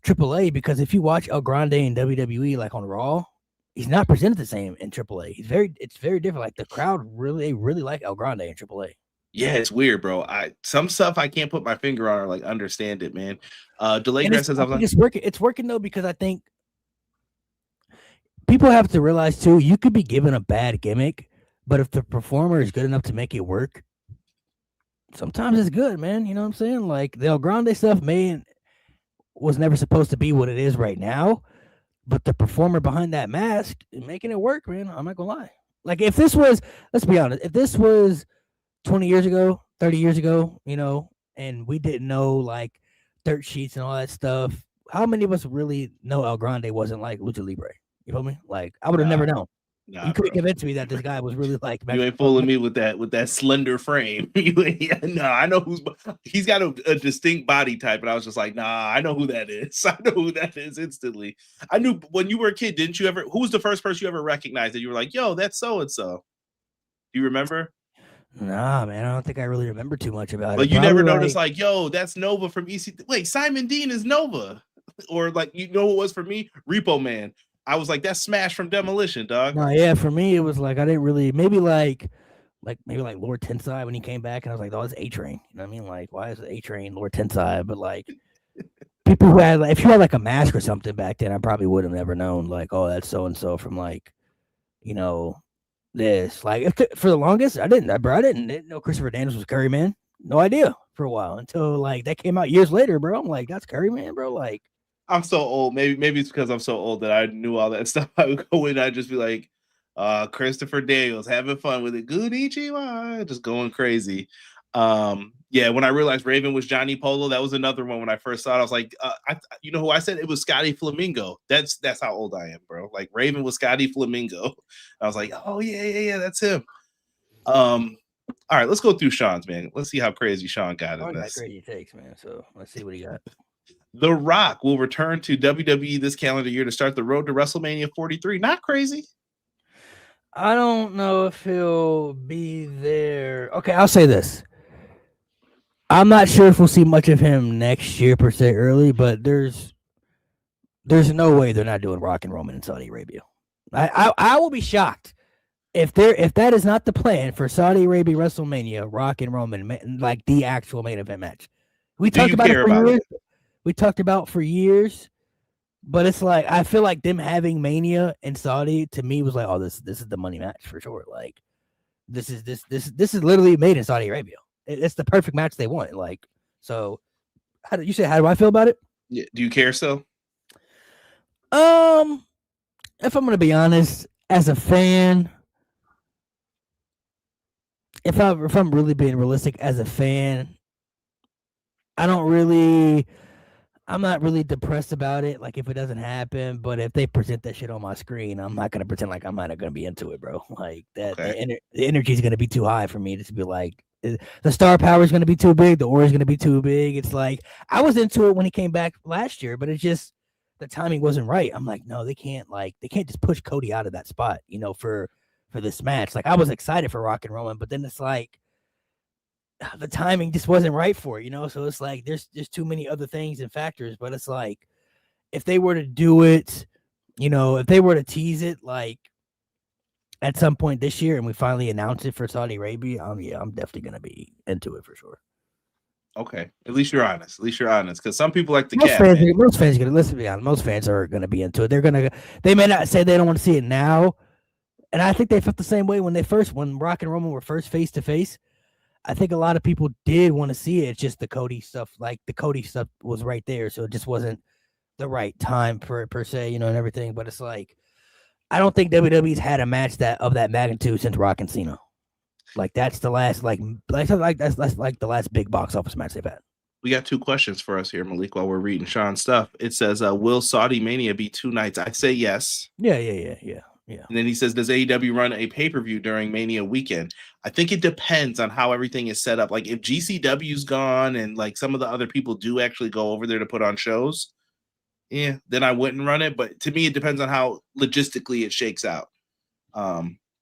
AAA because if you watch El Grande in WWE, like on Raw, he's not presented the same in AAA. It's very different. Like the crowd really like El Grande in AAA. Yeah, it's weird, bro. Some stuff I can't put my finger on or like understand it, man. Delay Grass says it's working though because I think people have to realize too, you could be given a bad gimmick, but if the performer is good enough to make it work, sometimes it's good, man. You know what I'm saying? Like the El Grande stuff was never supposed to be what it is right now. But the performer behind that mask is making it work, man. I'm not gonna lie. Like if this was, let's be honest, if this was 20 years ago, 30 years ago, and we didn't know like dirt sheets and all that stuff, how many of us really know El Grande wasn't like Lucha Libre? You feel me? Like I would have never known. You couldn't convince me that this guy was really like. You ain't fooling me with that slender frame. I know he's got a distinct body type, but I was just like, nah, I know who that is. I know who that is instantly. I knew when you were a kid, didn't you ever? Who was the first person you ever recognized that you were like, yo, that's so and so? Do you remember? Nah, man, I don't think I really remember too much about Like it. you Probably never noticed, like, yo, that's Nova from EC. Wait, Simon Dean is Nova, or like you know what was for me, Repo Man. I was like, that's Smash from Demolition, dog. no, yeah, for me it was like I didn't really maybe maybe like Lord Tensai when he came back, and I was like, oh, it's A Train. You know what I mean? Like, why is it A Train Lord Tensai? But like people who had, like, if you had like a mask or something back then, I probably would have never known. Like, oh, that's so and so from like, you know, this. Like, for the longest, I didn't know Christopher Daniels was Curry Man. No idea for a while until like that came out years later, bro. I'm like, that's Curry Man, bro. Like, I'm so old. Maybe it's because I'm so old that I knew all that stuff. I would go in, I'd just be like, Christopher Daniels having fun with it. Good Ichiwa, just going crazy. Yeah, when I realized Raven was Johnny Polo, that was another one when I first saw it. I was like, you know who I said? It was Scotty Flamingo. That's how old I am, bro. Like Raven was Scotty Flamingo. I was like, oh yeah, that's him. All right, let's go through Sean's, man. Let's see how crazy Sean got in this. crazy takes, man. So let's see what he got. The Rock will return to WWE this calendar year to start the road to WrestleMania 43. Not crazy. I don't know if he'll be there. Okay, I'll say this. I'm not sure if we'll see much of him next year per se early, but there's no way they're not doing Rock and Roman in Saudi Arabia. I will be shocked if that is not the plan for Saudi Arabia WrestleMania, Rock and Roman, like the actual main event match. We talked about it for years. We talked about for years, but it's like I feel like them having Mania in Saudi to me was like, oh, this is the money match for sure. Like this is literally made in Saudi Arabia. It's the perfect match they want. Like, so how do I feel about it? Yeah. Do you care still? If I'm gonna be honest, as a fan, if I'm really being realistic as a fan, I'm not really depressed about it. Like if it doesn't happen, but if they present that shit on my screen, I'm not gonna pretend like I'm not gonna be into it, bro. Like that, okay. The energy is gonna be too high for me to be like, the star power is gonna be too big, the aura is gonna be too big. It's like I was into it when he came back last year, but it's just the timing wasn't right. I'm like, no, they can't just push Cody out of that spot, you know, for this match. Like I was excited for Rock and Roman, but then it's like the timing just wasn't right for it, you know? So it's like there's too many other things and factors, but it's like if they were to do it, you know, if they were to tease it like at some point this year and we finally announce it for Saudi Arabia, I'm definitely going to be into it for sure. Okay. At least you're honest. Because some people like the most fans let's be honest, most fans are going to be into it. They may not say they don't want to see it now. And I think they felt the same way when Rock and Roman were first face to face. I think a lot of people did want to see it. It's just the Cody stuff was right there. So it just wasn't the right time per se, you know, and everything. But it's like, I don't think WWE's had a match of that magnitude since Rock and Cena. Like that's the last, that's like the last big box office match they've had. We got two questions for us here, Malik, while we're reading Sean's stuff. It says, will Saudi Mania be 2 nights? I say yes. Yeah. And then he says, does AEW run a pay-per-view during Mania weekend? I think it depends on how everything is set up. Like if GCW's gone and like some of the other people do actually go over there to put on shows, yeah, then I wouldn't run it. But to me, it depends on how logistically it shakes out.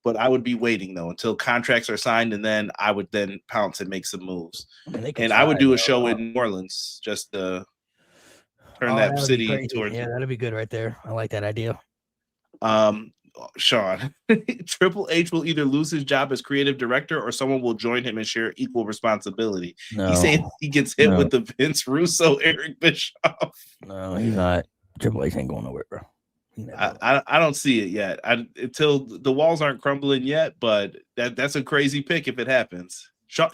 But I would be waiting though until contracts are signed, and then I would then pounce and make some moves. And I would do a show in New Orleans just to turn that city towards. Yeah, that'd be good right there. I like that idea. Sean, Triple H will either lose his job as creative director or someone will join him and share equal responsibility. No, he's saying he gets hit with the Vince Russo, Eric Bischoff. No, he's not. Triple H ain't going nowhere, bro. I don't see it yet. Until the walls aren't crumbling yet, but that's a crazy pick if it happens. Sean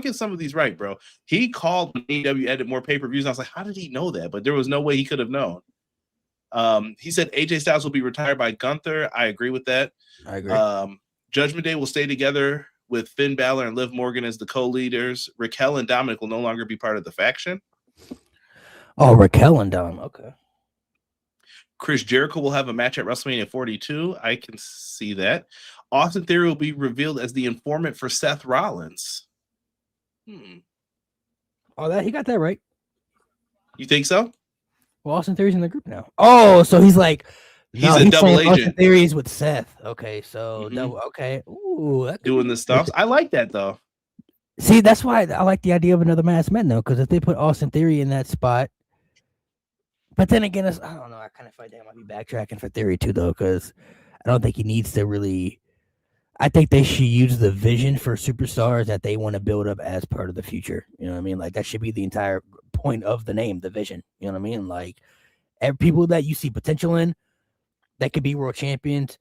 gets some of these right, bro. He called when AEW added more pay-per-views. I was like, how did he know that? But there was no way he could have known. He said AJ Styles will be retired by Gunther. I agree with that. I agree. Judgment Day will stay together with Finn Balor and Liv Morgan as the co-leaders. Raquel and Dominic will no longer be part of the faction. Oh, Raquel and Dom. Okay. Chris Jericho will have a match at WrestleMania 42. I can see that. Austin Theory will be revealed as the informant for Seth Rollins. Oh, he got that right. You think so? Well, Austin Theory's in the group now. Oh, so he's like He's a double saying Austin agent Theory is with Seth. Okay, so double. Okay, ooh, that could doing be the stuff. I like that though. See, that's why I like the idea of another masked man though, because if they put Austin Theory in that spot, but then again, I don't know. I kind of feel like they might be backtracking for Theory too, though, because I don't think he needs to really. I think they should use the vision for superstars that they want to build up as part of the future. You know what I mean? Like that should be the entire point of the name, the vision. You know what I mean? Like people that you see potential in that could be world champions,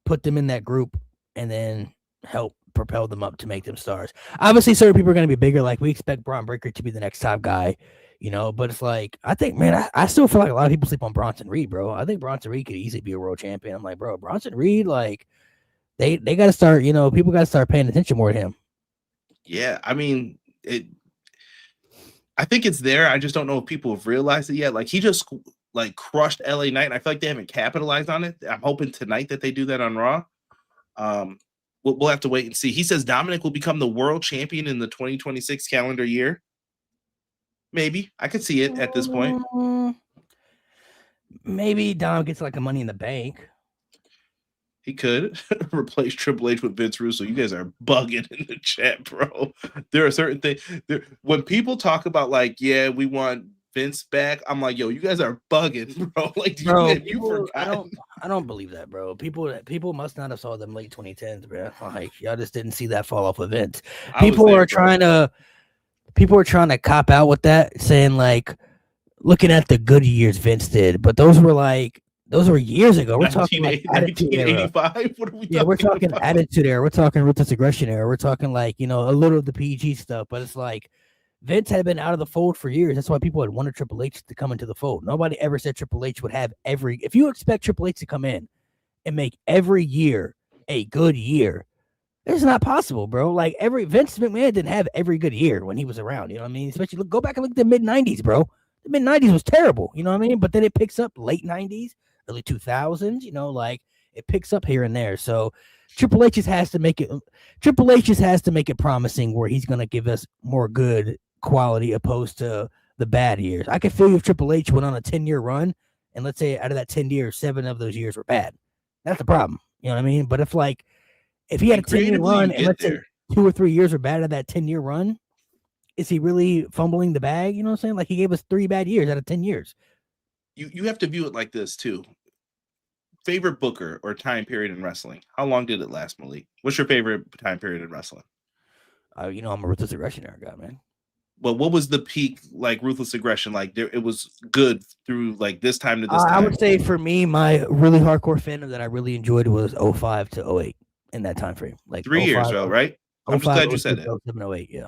put them in that group, and then help propel them up to make them stars. Obviously, certain people are going to be bigger. Like we expect Braun Breaker to be the next top guy. You know, but it's like I think, man, I still feel like a lot of people sleep on Bronson Reed, bro. I think Bronson Reed could easily be a world champion. I'm like, bro, Bronson Reed, like they got to start, you know, people got to start paying attention more to him. Yeah, I mean, I think it's there. I just don't know if people have realized it yet. Like he just like crushed LA Knight, and I feel like they haven't capitalized on it. I'm hoping tonight that they do that on Raw. We'll have to wait and see. He says Dominic will become the world champion in the 2026 calendar year. Maybe I could see it at this point. Maybe Dom gets like a Money in the Bank. He could replace Triple H with Vince Russo. You guys are bugging in the chat, bro. There are certain things. When people talk about like, yeah, we want Vince back, I'm like, yo, you guys are bugging, bro. Like, I don't believe that, bro. People must not have saw them late 2010s, bro. Like, y'all just didn't see that fall off of Vince. People are trying to cop out with that, saying like, looking at the good years Vince did, but those were years ago. We're talking like 1985. What are we talking we're talking about? Attitude Era. We're talking Ruthless Aggression Era. We're talking like, you know, a little of the PG stuff, but it's like Vince had been out of the fold for years. That's why people had wanted Triple H to come into the fold. Nobody ever said Triple H would have if you expect Triple H to come in and make every year a good year, it's not possible, bro. Like Vince McMahon didn't have every good year when he was around. You know what I mean? Especially go back and look at the mid-90s, bro. The mid-90s was terrible. You know what I mean? But then it picks up late 90s, early 2000s. You know, like it picks up here and there. So Triple H just has to make it promising where he's gonna give us more good quality opposed to the bad years. I could feel if Triple H went on a 10-year run, and let's say out of that 10 years, 7 of those years were bad. That's the problem. You know what I mean? But if he had a 10-year run and let's say 2 or 3 years were bad out of that 10-year run, is he really fumbling the bag? You know what I'm saying? Like he gave us 3 bad years out of 10 years. You have to view it like this too. Favorite booker or time period in wrestling? How long did it last, Malik? What's your favorite time period in wrestling? You know, I'm a Ruthless Aggression Era guy, man. Well, what was the peak like Ruthless Aggression? Like it was good through like this time to this time. I would say for me, my really hardcore fandom that I really enjoyed was 05 to 08 in that time frame. Like 3 years, though, right? I'm just glad you said that. 07, 08, yeah.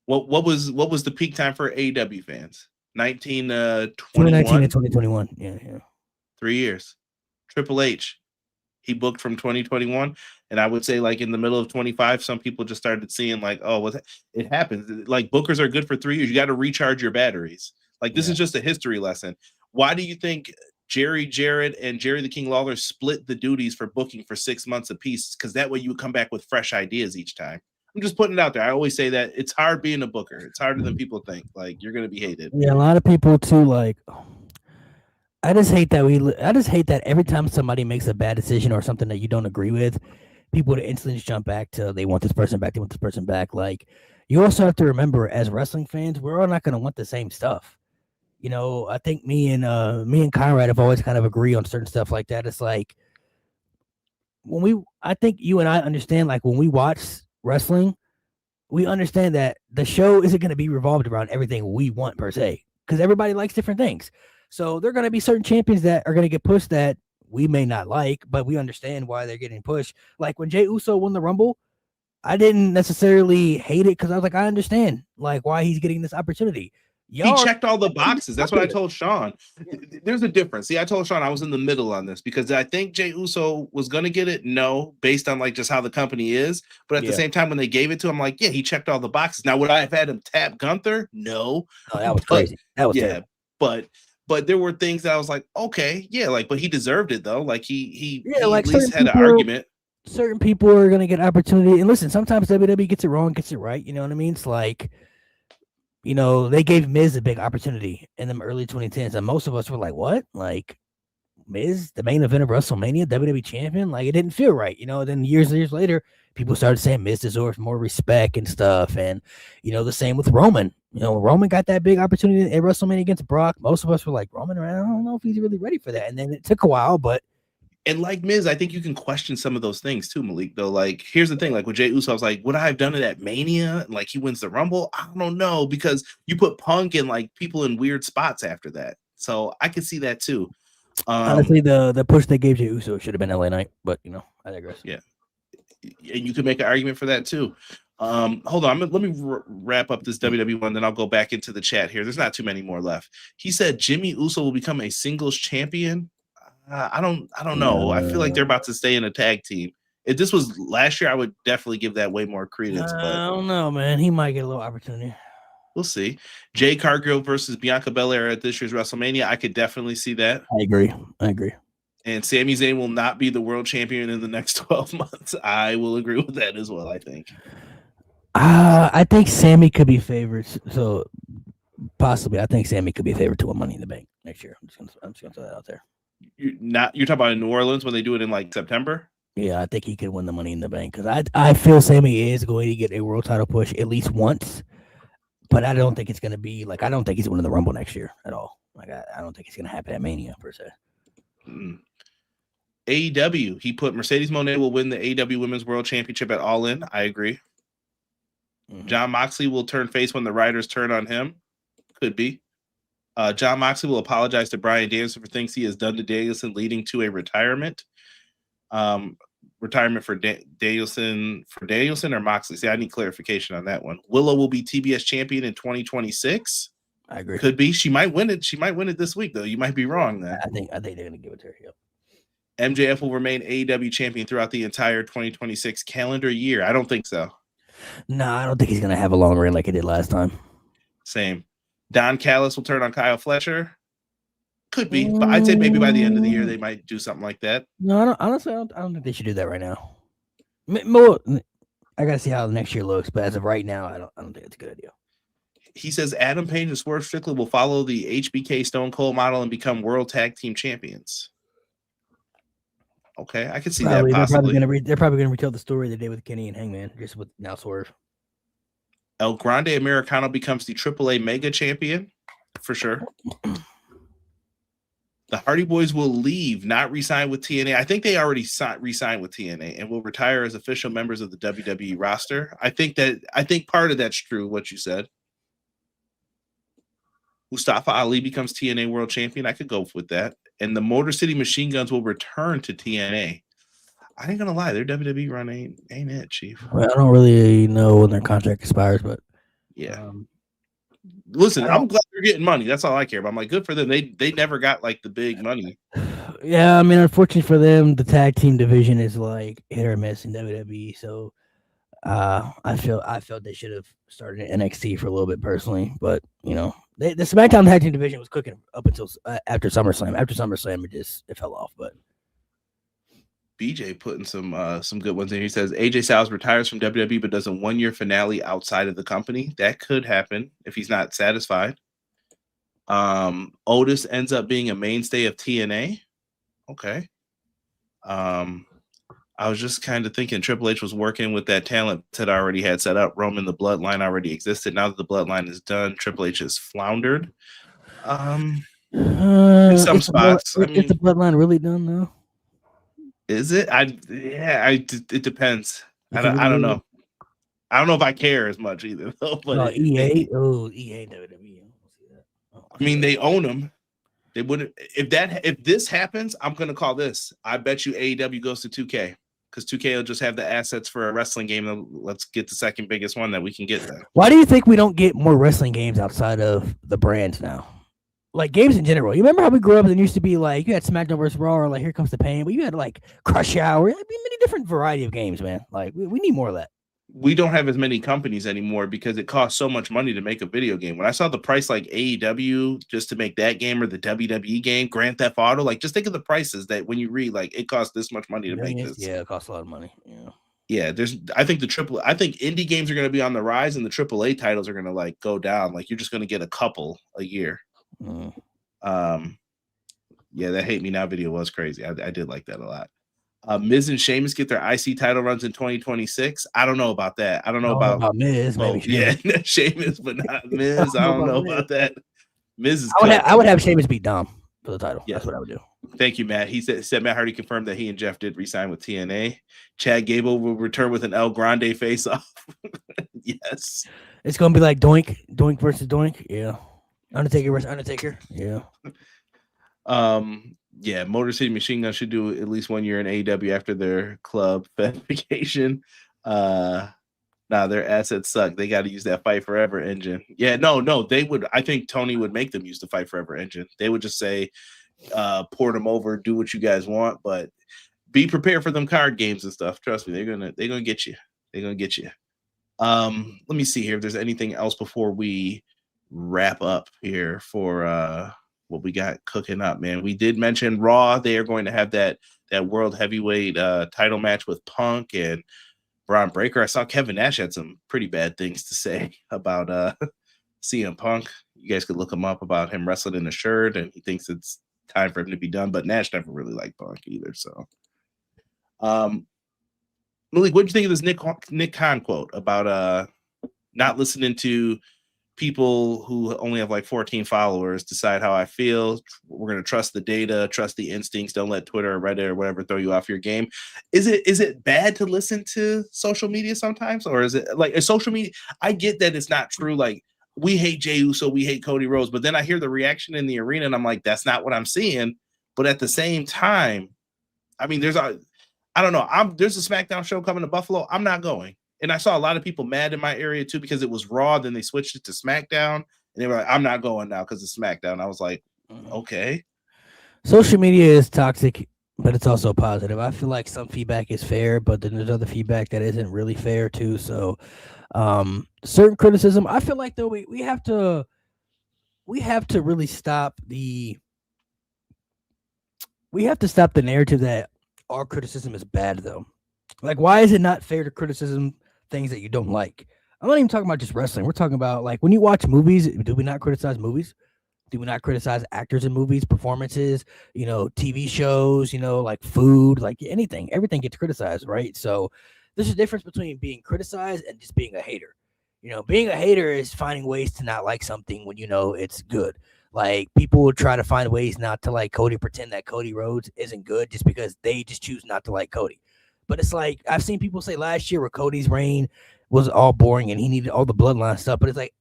What was the peak time for AEW fans? 2019 and 2021. Yeah. 3 years. Triple H, he booked from 2021, and I would say like in the middle of 25, some people just started seeing like, oh, it happens. Like bookers are good for 3 years. You got to recharge your batteries. Like this is just a history lesson. Why do you think Jerry Jarrett and Jerry the King Lawler split the duties for booking for 6 months apiece? Because that way you would come back with fresh ideas each time. I'm just putting it out there. I always say that it's hard being a booker. It's harder than people think. Like you're gonna be hated. Yeah, a lot of people too. Like, I just hate that every time somebody makes a bad decision or something that you don't agree with, people would instantly jump back to they want this person back. They want this person back. Like, you also have to remember, as wrestling fans, we're all not gonna want the same stuff. You know, I think me and Conrad have always kind of agree on certain stuff like that. It's like I think you and I understand, like when we watch wrestling, we understand that the show isn't going to be revolved around everything we want per se, because everybody likes different things. So there are going to be certain champions that are going to get pushed that we may not like, but we understand why they're getting pushed. Like when Jey Uso won the Rumble, I didn't necessarily hate it because I was like, I understand like why he's getting this opportunity. He checked all the boxes. That's what I told Sean. There's a difference. See, I told Sean I was in the middle on this because I think Jey Uso was going to get it. No, based on like just how the company is. But at the same time, when they gave it to him, like, yeah, he checked all the boxes. Now, would I have had him tap Gunther? No. Oh, that was crazy. That was terrible. But there were things that I was like, okay, yeah, like, but he deserved it though. Like he like at least had an argument. Certain people are going to get opportunity. And listen, sometimes WWE gets it wrong, gets it right. You know what I mean? It's like, you know, they gave Miz a big opportunity in the early 2010s, and most of us were like, "What? Like, Miz, the main event of WrestleMania, WWE champion, like it didn't feel right, you know. Then years later, people started saying Miz deserves more respect and stuff, and you know the same with Roman. You know, Roman got that big opportunity at WrestleMania against Brock. Most of us were like, Roman, I don't know if he's really ready for that. And then it took a while, but And like Miz, I think you can question some of those things too, Malik. Though, like, here's the thing: like with Jey Uso, I was like, would I have done it at Mania? Like he wins the Rumble? I don't know, because you put Punk and like people in weird spots after that. So I could see that too. Honestly, the push they gave Jey Uso should have been LA Knight, but you know, I digress. Yeah, and you could make an argument for that too. Hold on, let me wrap up this WWE one, then I'll go back into the chat here. There's not too many more left. He said Jimmy Uso will become a singles champion. I don't know. I feel like they're about to stay in a tag team. If this was last year, I would definitely give that way more credence. But I don't know, man. He might get a little opportunity. We'll see. Jade Cargill versus Bianca Belair at this year's WrestleMania. I could definitely see that. I agree. And Sami Zayn will not be the world champion in the next 12 months. I will agree with that as well, I think. I think Sammy could be favored. So possibly, I think Sammy could be favored to win Money in the Bank next year. I'm just gonna throw that out there. You're talking about in New Orleans when they do it in like September? Yeah, I think he could win the Money in the Bank because I feel Sammy is going to get a world title push at least once. But I don't think it's going to be like, I don't think he's winning the Rumble next year at all. Like, I don't think it's going to happen at Mania per se. AEW, he put Mercedes Moné will win the AEW Women's World Championship at All In. I agree. John Moxley will turn face when the writers turn on him. Could be. John Moxley will apologize to Bryan Danielson for things he has done to Danielson, leading to a retirement. Retirement for Danielson or Moxley? See, I need clarification on that one. Willow will be TBS champion in 2026. I agree. Could be. She might win it. She might win it this week, though. You might be wrong then. I think they're going to give it to her. Yep. MJF will remain AEW champion throughout the entire 2026 calendar year. I don't think so. No, I don't think he's going to have a long reign like he did last time. Same. Don Callis will turn on Kyle Fletcher. Could be, but I'd say maybe by the end of the year they might do something like that. No, I don't think they should do that right now. More, I gotta see how the next year looks, but as of right now, I don't think it's a good idea. He says Adam Page and Swerve Strickland will follow the HBK Stone Cold model and become World Tag Team Champions. Okay, I can see that possibly. They're probably gonna retell the story they did with Kenny and Hangman, just with now Swerve. El Grande Americano becomes the AAA Mega Champion for sure. The Hardy Boys will leave, not re-sign with TNA. I think they already re-signed with TNA and will retire as official members of the WWE roster. I think part of that's true, what you said. Mustafa Ali becomes TNA World Champion. I could go with that. And the Motor City Machine Guns will return to TNA. I ain't gonna lie, their WWE run ain't it, Chief. Well, I don't really know when their contract expires, but yeah. Listen, I'm glad they're getting money. That's all I care about. I'm like, good for them. They never got like the big money. Yeah, I mean, unfortunately for them, the tag team division is like hit or miss in WWE. So I felt they should have started NXT for a little bit personally, but you know, the SmackDown tag team division was cooking up until after SummerSlam. After SummerSlam, it fell off. But BJ putting some good ones in. He says AJ Styles retires from WWE but does a 1-year finale outside of the company. That could happen if he's not satisfied. Otis ends up being a mainstay of TNA. Okay. I was just kind of thinking Triple H was working with that talent that already had set up. Roman, the bloodline already existed. Now that the bloodline is done, Triple H has floundered. In some spots. Is the bloodline really done though? Is it? It depends. I don't know. I don't know if I care as much either though. But EA WWE. I mean, they own them. They wouldn't if this happens, I'm gonna call this. I bet you AEW goes to 2K because 2K will just have the assets for a wrestling game. Let's get the second biggest one that we can get there. Why do you think we don't get more wrestling games outside of the brands now? Like games in general. You remember how we grew up and it used to be like you had SmackDown vs. Raw or like Here Comes the Pain, but you had like Crush Hour. There'd be many different variety of games, man. Like we need more of that. We don't have as many companies anymore because it costs so much money to make a video game. When I saw the price like AEW just to make that game or the WWE game, Grand Theft Auto, like just think of the prices that when you read like it costs this much money to make this. Yeah, it costs a lot of money. Yeah. I think indie games are going to be on the rise and the AAA titles are going to like go down. Like you're just going to get a couple a year. Yeah, that Hate Me Now video was crazy. I did like that a lot. Miz and Sheamus get their IC title runs in 2026. I don't know about that. I don't know about Miz. Maybe Sheamus, but not Miz. I don't know about that. Miz is I would have Sheamus beat Dom for the title. Yeah. That's what I would do. Thank you, Matt. He said Matt Hardy confirmed that he and Jeff did resign with TNA. Chad Gable will return with an El Grande face-off. Yes. It's gonna be like Doink versus Doink. Yeah. Undertaker versus Undertaker. Yeah. Yeah, Motor City Machine Gun should do at least 1 year in AEW after their club verification. Their assets suck. They got to use that Fight Forever engine. Yeah, no, they would. I think Tony would make them use the Fight Forever engine. They would just say, port them over, do what you guys want, but be prepared for them card games and stuff. Trust me, they're gonna get you. They're gonna get you. Let me see here if there's anything else before we wrap up here for what we got cooking up, man. We did mention Raw. They are going to have that world heavyweight title match with Punk and Braun Breaker. I saw Kevin Nash had some pretty bad things to say about CM Punk. You guys could look him up about him wrestling in a shirt, and he thinks it's time for him to be done. But Nash never really liked Punk either. So, Malik, what do you think of this Nick Khan quote about not listening to people who only have like 14 followers decide how I feel? We're going to trust the data, trust the instincts. Don't let Twitter or Reddit or whatever throw you off your game. Is it bad to listen to social media sometimes? Or is it like a social media? I get that it's not true. Like, we hate Jey Uso, we hate Cody Rhodes, but then I hear the reaction in the arena and I'm like, that's not what I'm seeing. But at the same time, I mean, there's a SmackDown show coming to Buffalo. I'm not going. And I saw a lot of people mad in my area too, because it was Raw. Then they switched it to SmackDown and they were like, I'm not going now because it's SmackDown. I was like, okay. Social media is toxic, but it's also positive. I feel like some feedback is fair, but then there's other feedback that isn't really fair too. So certain criticism, I feel like though we have to really stop the narrative that all criticism is bad though. Like, why is it not fair to criticism things that you don't like? I'm not even talking about just wrestling. We're talking about, like, when you watch movies, do we not criticize movies? Do we not criticize actors in movies, performances, TV shows, like food, like anything? Everything gets criticized, right? So there's a difference between being criticized and just being a hater. Being a hater is finding ways to not like something when it's good. Like, people will try to find ways not to like Cody, pretend that Cody Rhodes isn't good just because they just choose not to like Cody. But it's like, I've seen people say last year where Cody's reign was all boring and he needed all the bloodline stuff. But it's like,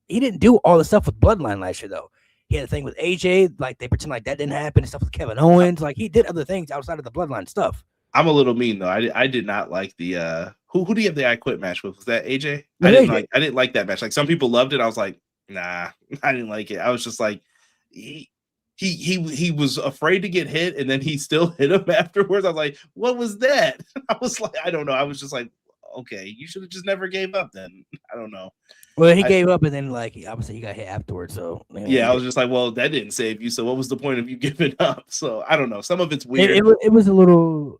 he didn't do all the stuff with bloodline last year, though. He had a thing with AJ, like they pretend like that didn't happen, and stuff with Kevin Owens. Like, he did other things outside of the bloodline stuff. I'm a little mean though. I did not like the who do you have the I Quit match with? Was that AJ? I didn't like that match. Like, some people loved it. I was like, nah, I didn't like it. I was just like, he was afraid to get hit, and then he still hit him afterwards. I was like, what was that? I was like, I don't know. I was just like, okay, you should have just never gave up then. I don't know. Well, he gave up, and then like obviously he got hit afterwards. So yeah, I was just like, well, that didn't save you. So what was the point of you giving up? So I don't know. Some of it's weird. It was a little.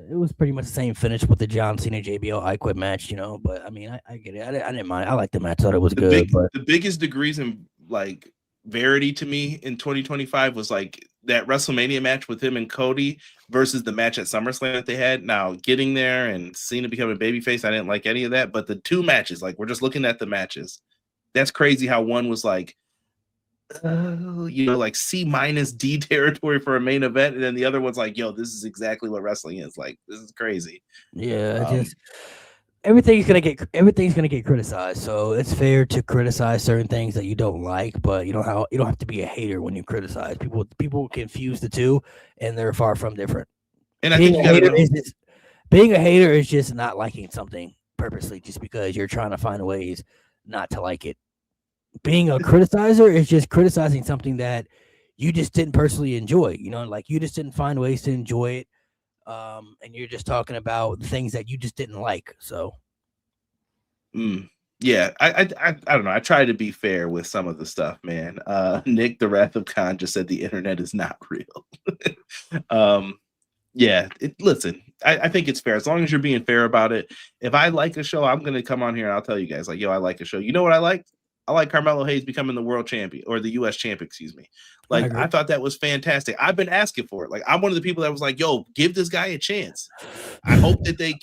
It was pretty much the same finish with the John Cena JBL I Quit match, But I mean, I get it. I didn't mind. I liked the match. I thought it was good. But the biggest degrees in like verity to me in 2025 was like that WrestleMania match with him and Cody versus the match at SummerSlam that they had. Now, getting there and Cena becoming babyface, I didn't like any of that. But the two matches, like, we're just looking at the matches. That's crazy how one was like, like C-D territory for a main event, and then the other one's like, yo, this is exactly what wrestling is. Like, this is crazy. Yeah, everything's gonna get criticized. So it's fair to criticize certain things that you don't like, but you don't have to be a hater when you criticize. People confuse the two, and they're far from different. And being a hater is just not liking something purposely, just because you're trying to find ways not to like it. Being a criticizer is just criticizing something that you just didn't personally enjoy. Like, you just didn't find ways to enjoy it. And you're just talking about things that you just didn't like. So, yeah, I don't know. I try to be fair with some of the stuff, man. Nick, the Wrath of Khan, just said the internet is not real. Yeah, listen, I think it's fair as long as you're being fair about it. If I like a show, I'm gonna come on here and I'll tell you guys, like, yo, I like a show. You know what I liked? I like Carmelo Hayes becoming the world champion or the U.S. champion, excuse me. Like, I thought that was fantastic. I've been asking for it. Like, I'm one of the people that was like, yo, give this guy a chance. I hope that they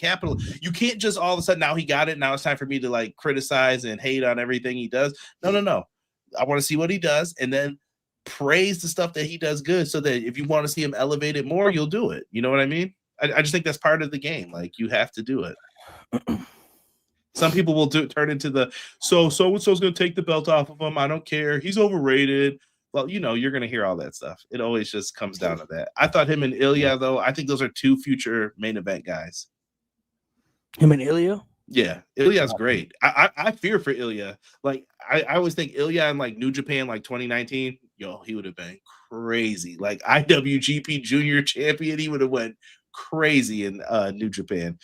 you can't just all of a sudden, now he got it. Now it's time for me to like criticize and hate on everything he does. No. I want to see what he does and then praise the stuff that he does good so that if you want to see him elevated more, you'll do it. You know what I mean? I just think that's part of the game. Like, you have to do it. Some people will turn into the so-and-so's going to take the belt off of him. I don't care. He's overrated. Well, you're going to hear all that stuff. It always just comes down to that. I thought him and Ilya, though, I think those are two future main event guys. Him and Ilya? Yeah, Ilya's great. I fear for Ilya. Like, I always think Ilya in like New Japan, like 2019, he would have been crazy. Like IWGP Junior Champion, he would have went crazy in New Japan.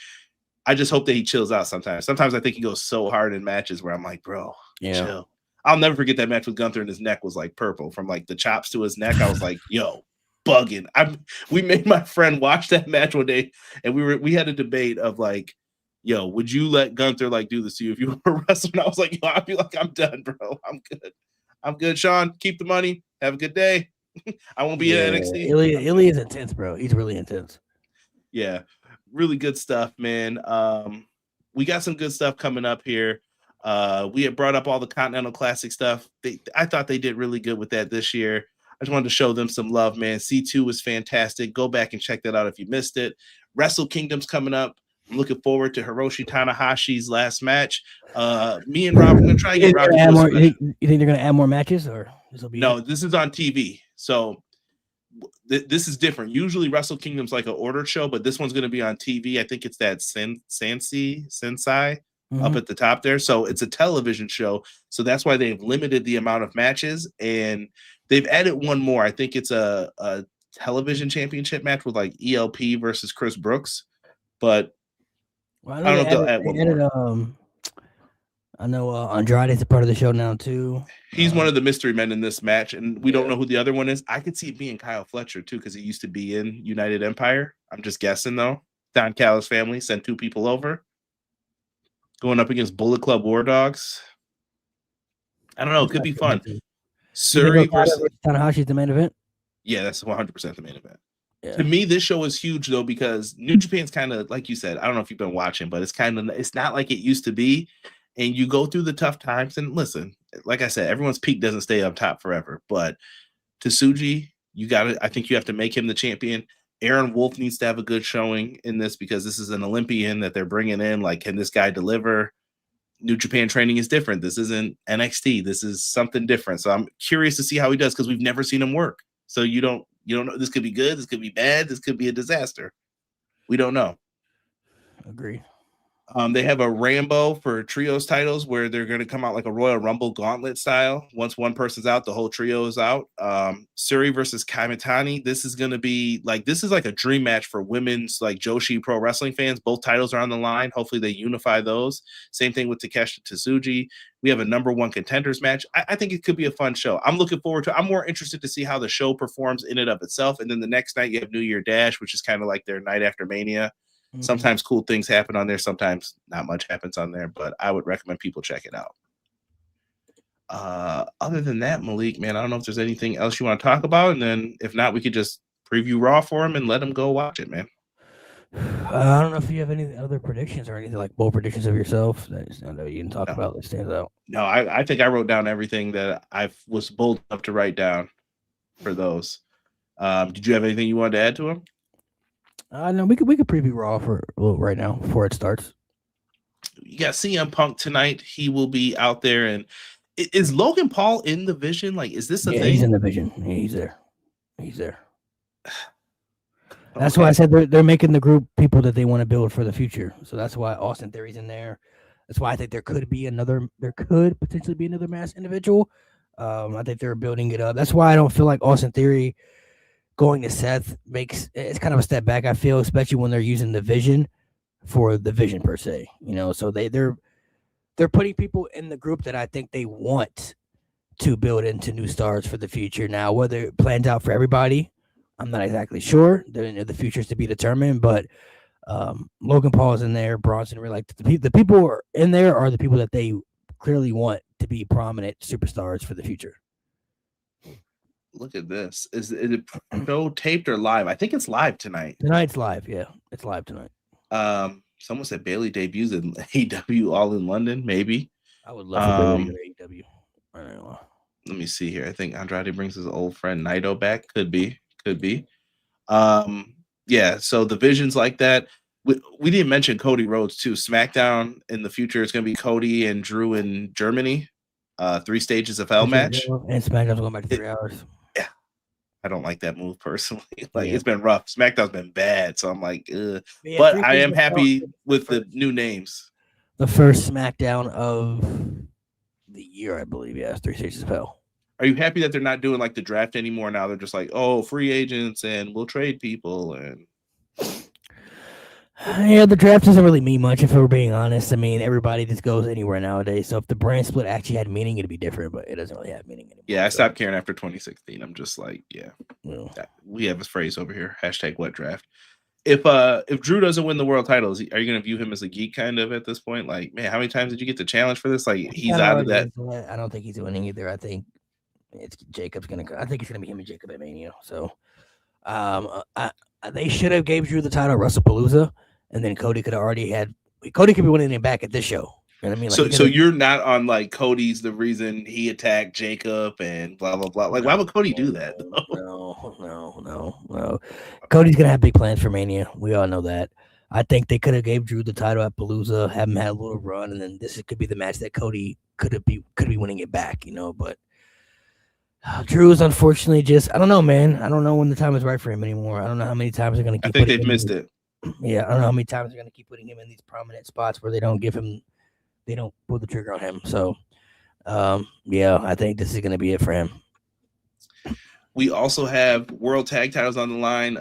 I just hope that he chills out sometimes. Sometimes I think he goes so hard in matches where I'm like, bro, chill. I'll never forget that match with Gunther and his neck was like purple from like the chops to his neck. I was like, yo, bugging. We made my friend watch that match one day and we had a debate of like, yo, would you let Gunther like do this to you if you were a wrestler? And I was like, yo, I'd be like, I'm done, bro. I'm good, Sean. Keep the money. Have a good day. I won't be at NXT. Ilya is intense, bro. He's really intense. Yeah. Really good stuff, man. We got some good stuff coming up here. We had brought up all the Continental Classic stuff. I thought they did really good with that this year. I just wanted to show them some love, man. C2 was fantastic. Go back and check that out if you missed it. Wrestle Kingdom's coming up. I'm looking forward to Hiroshi Tanahashi's last match. Me and Rob are going to try and get Rob. You think they're going to add more matches, or this will be? No, this is on TV. So this is different. Usually Wrestle Kingdom's like an ordered show, but this one's going to be on TV. I think it's that Sensei up at the top there. So it's a television show. So that's why they've limited the amount of matches, and they've added one more. I think it's a television championship match with like ELP versus Chris Brooks, but I don't know if they'll add one more. I know Andrade's a part of the show now too. He's one of the mystery men in this match, and we don't know who the other one is. I could see it being Kyle Fletcher too, because he used to be in United Empire. I'm just guessing though. Don Callis' family sent 2 people over, going up against Bullet Club War Dogs. I don't know. It could be fun. Suri versus Tanahashi's the main event. Yeah, that's 100% the main event. Yeah. To me, this show is huge though, because New Japan's kind of like you said. I don't know if you've been watching, but it's not like it used to be. And you go through the tough times. And listen, like I said, everyone's peak doesn't stay up top forever. But Tsuji, I think you have to make him the champion. Aaron Wolf needs to have a good showing in this because this is an Olympian that they're bringing in. Like, can this guy deliver? New Japan training is different. This isn't NXT. This is something different. So I'm curious to see how he does because we've never seen him work. So you don't know. This could be good. This could be bad. This could be a disaster. We don't know. Agree. They have a Rambo for trios titles where they're going to come out like a Royal Rumble gauntlet style. Once one person's out, the whole trio is out. Suri versus Kamitani. This is like a dream match for women's like Joshi pro wrestling fans. Both titles are on the line. Hopefully they unify those. Same thing with Takeshi Tsuji. We have a number 1 contenders match. I think it could be a fun show. I'm looking forward to it. I'm more interested to see how the show performs in and of itself. And then the next night you have New Year Dash, which is kind of like their night after Mania. Sometimes cool things happen on there. Sometimes not much happens on there, but I would recommend people check it out. Other than that, Malik, man, I don't know if there's anything else you want to talk about. And then if not, we could just preview Raw for him and let him go watch it, man. I don't know if you have any other predictions or anything like bold predictions of yourself that I know you can talk about that stands out. No, I think I wrote down everything that I was bold enough to write down for those. Did you have anything you wanted to add to them? No, we could preview Raw for right now before it starts. You got CM Punk tonight. He will be out there. And is Logan Paul in the Vision? Like, is this a thing? He's in the Vision. He's there. That's why I said they're making the group people that they want to build for the future. So that's why Austin Theory's in there. That's why I think there could potentially be another masked individual. I think they're building it up. That's why I don't feel like Austin Theory going to Seth it's kind of a step back, I feel, especially when they're using the Vision for the Vision per se. So they're putting people in the group that I think they want to build into new stars for the future. Now, whether it plans out for everybody, I'm not exactly sure. The future's to be determined, but Logan Paul is in there, Bronson, like the people who are in there are the people that they clearly want to be prominent superstars for the future. Look at this. Is it show taped or live? I think it's live tonight. Tonight's live. Yeah, it's live tonight. Someone said Bailey debuts in AEW All in London. Maybe. I would love for Bailey to go to AEW. I don't know. Let me see here. I think Andrade brings his old friend Naito back. Could be. Yeah. So the visions like that. We didn't mention Cody Rhodes too. SmackDown in the future is going to be Cody and Drew in Germany. 3 stages of hell match. And SmackDown's going back to 3 hours. Yeah. I don't like that move personally. It's been rough. SmackDown's been bad. So I'm like, ugh. Yeah, but I am happy with the new names. The first SmackDown of the year, I believe. Yeah, 3 stages of hell. Are you happy that they're not doing like the draft anymore? Now they're just like, oh, free agents and we'll trade people and yeah, the draft doesn't really mean much if we're being honest. I mean, everybody just goes anywhere nowadays. So if the brand split actually had meaning, it'd be different, but it doesn't really have meaning anymore. Yeah, I stopped caring after 2016. I'm just like, we have a phrase over here. # what draft. If Drew doesn't win the world titles, are you going to view him as a geek kind of at this point? Like, man, how many times did you get the challenge for this? Like, he's out of that. I don't think he's winning either. I think Jacob's going to. I think it's going to be him and Jacob at Mania. So, they should have gave Drew the title WrestlePalooza, and then Cody could have already had. Cody could be winning it back at this show. You know what I mean? Like, so you're not on like Cody's the reason he attacked Jacob and blah blah blah. Like, why would Cody do that? No. Cody's gonna have big plans for Mania. We all know that. I think they could have gave Drew the title at Palooza, have him had a little run, and then this could be the match that Cody could be winning it back. But Drew is unfortunately just I don't know, man. I don't know when the time is right for him anymore. I don't know how many times they're gonna keep. I think they've missed it. Yeah, I don't know how many times they're gonna keep putting him in these prominent spots where they don't pull the trigger on him. So, I think this is going to be it for him. We also have world tag titles on the line.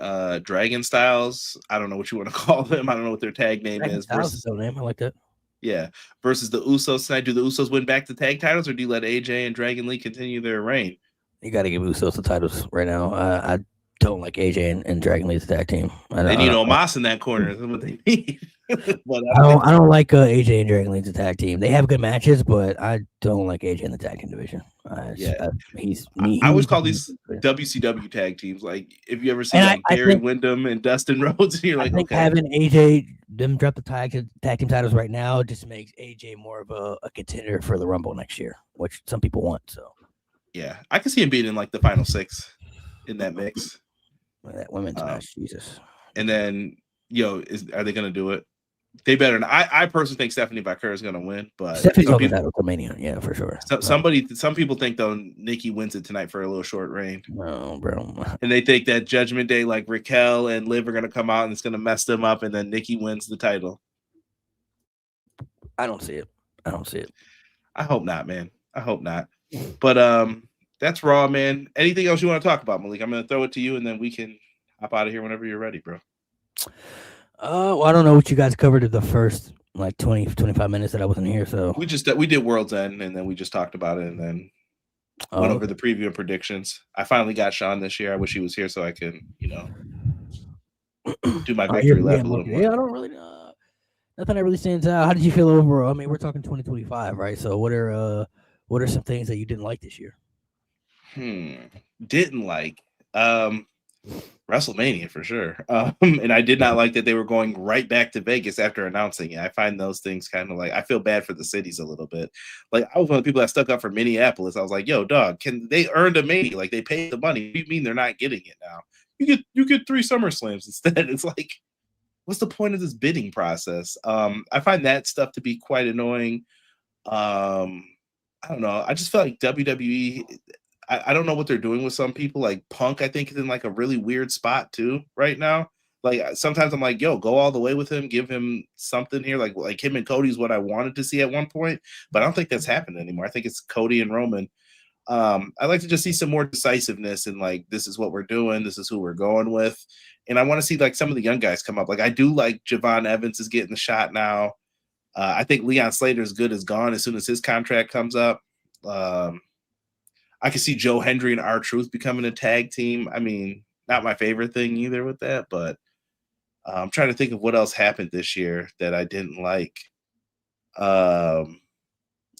Dragon Styles. I don't know what you want to call them. I don't know what their tag name is. Versus name. I like that. Yeah. Versus the Usos tonight. Do the Usos win back the tag titles or do you let AJ and Dragon Lee continue their reign? You got to give Usos the titles right now. I don't like AJ and Dragon Lee's tag team. They need Omos in that corner. That's what they need. I don't like AJ and Dragon Lee's tag team. They have good matches, but I don't like AJ in the tag team division. I always call these WCW tag teams. Like if you ever see Barry Windham and Dustin Rhodes, you're like, okay. Having AJ them drop the tag team titles right now just makes AJ more of a contender for the Rumble next year, which some people want. So yeah, I can see him being in like the final 6 in that mix. That women's match, Jesus. And then, are they going to do it? They better. I personally think Stephanie Vaquer is going to win, but Stephanie's going to WrestleMania, yeah, for sure. Some people think though Nikki wins it tonight for a little short reign. No, bro. And they think that Judgment Day, like Raquel and Liv, are going to come out and it's going to mess them up, and then Nikki wins the title. I don't see it. I hope not, man. I hope not. But that's Raw, man. Anything else you want to talk about, Malik? I'm going to throw it to you, and then we can hop out of here whenever you're ready, bro. Well, I don't know what you guys covered in the first 20-25 minutes that I wasn't here. So we did World's End, and then we just talked about it, and then went over the preview and predictions. I finally got Sean this year. I wish he was here so I can, do my victory lap a little more. Yeah, I don't really know. Nothing that really stands out. How did you feel overall? I mean, we're talking 2025, right? So what are some things that you didn't like this year? Didn't like WrestleMania for sure. And I did not like that they were going right back to Vegas after announcing it. I find those things kind of like I feel bad for the cities a little bit. Like I was one of the people that stuck up for Minneapolis. I was like, yo, dog, they earned a Mania? Like they paid the money. What do you mean they're not getting it now? You get 3 SummerSlams instead. It's like, what's the point of this bidding process? I find that stuff to be quite annoying. I don't know. I just feel like WWE. I don't know what they're doing with some people. Like Punk, I think is in like a really weird spot too right now. Like sometimes I'm like, yo, go all the way with him, give him something here. Like him and Cody's what I wanted to see at one point, but I don't think that's happened anymore. I think it's Cody and Roman. I'd like to just see some more decisiveness and like, this is what we're doing. This is who we're going with. And I want to see like some of the young guys come up. Like I do like Javon Evans is getting the shot now. I think Leon Slater's good as gone as soon as his contract comes up. I can see Joe Hendry and R-Truth becoming a tag team. I mean, not my favorite thing either with that, but I'm trying to think of what else happened this year that I didn't like.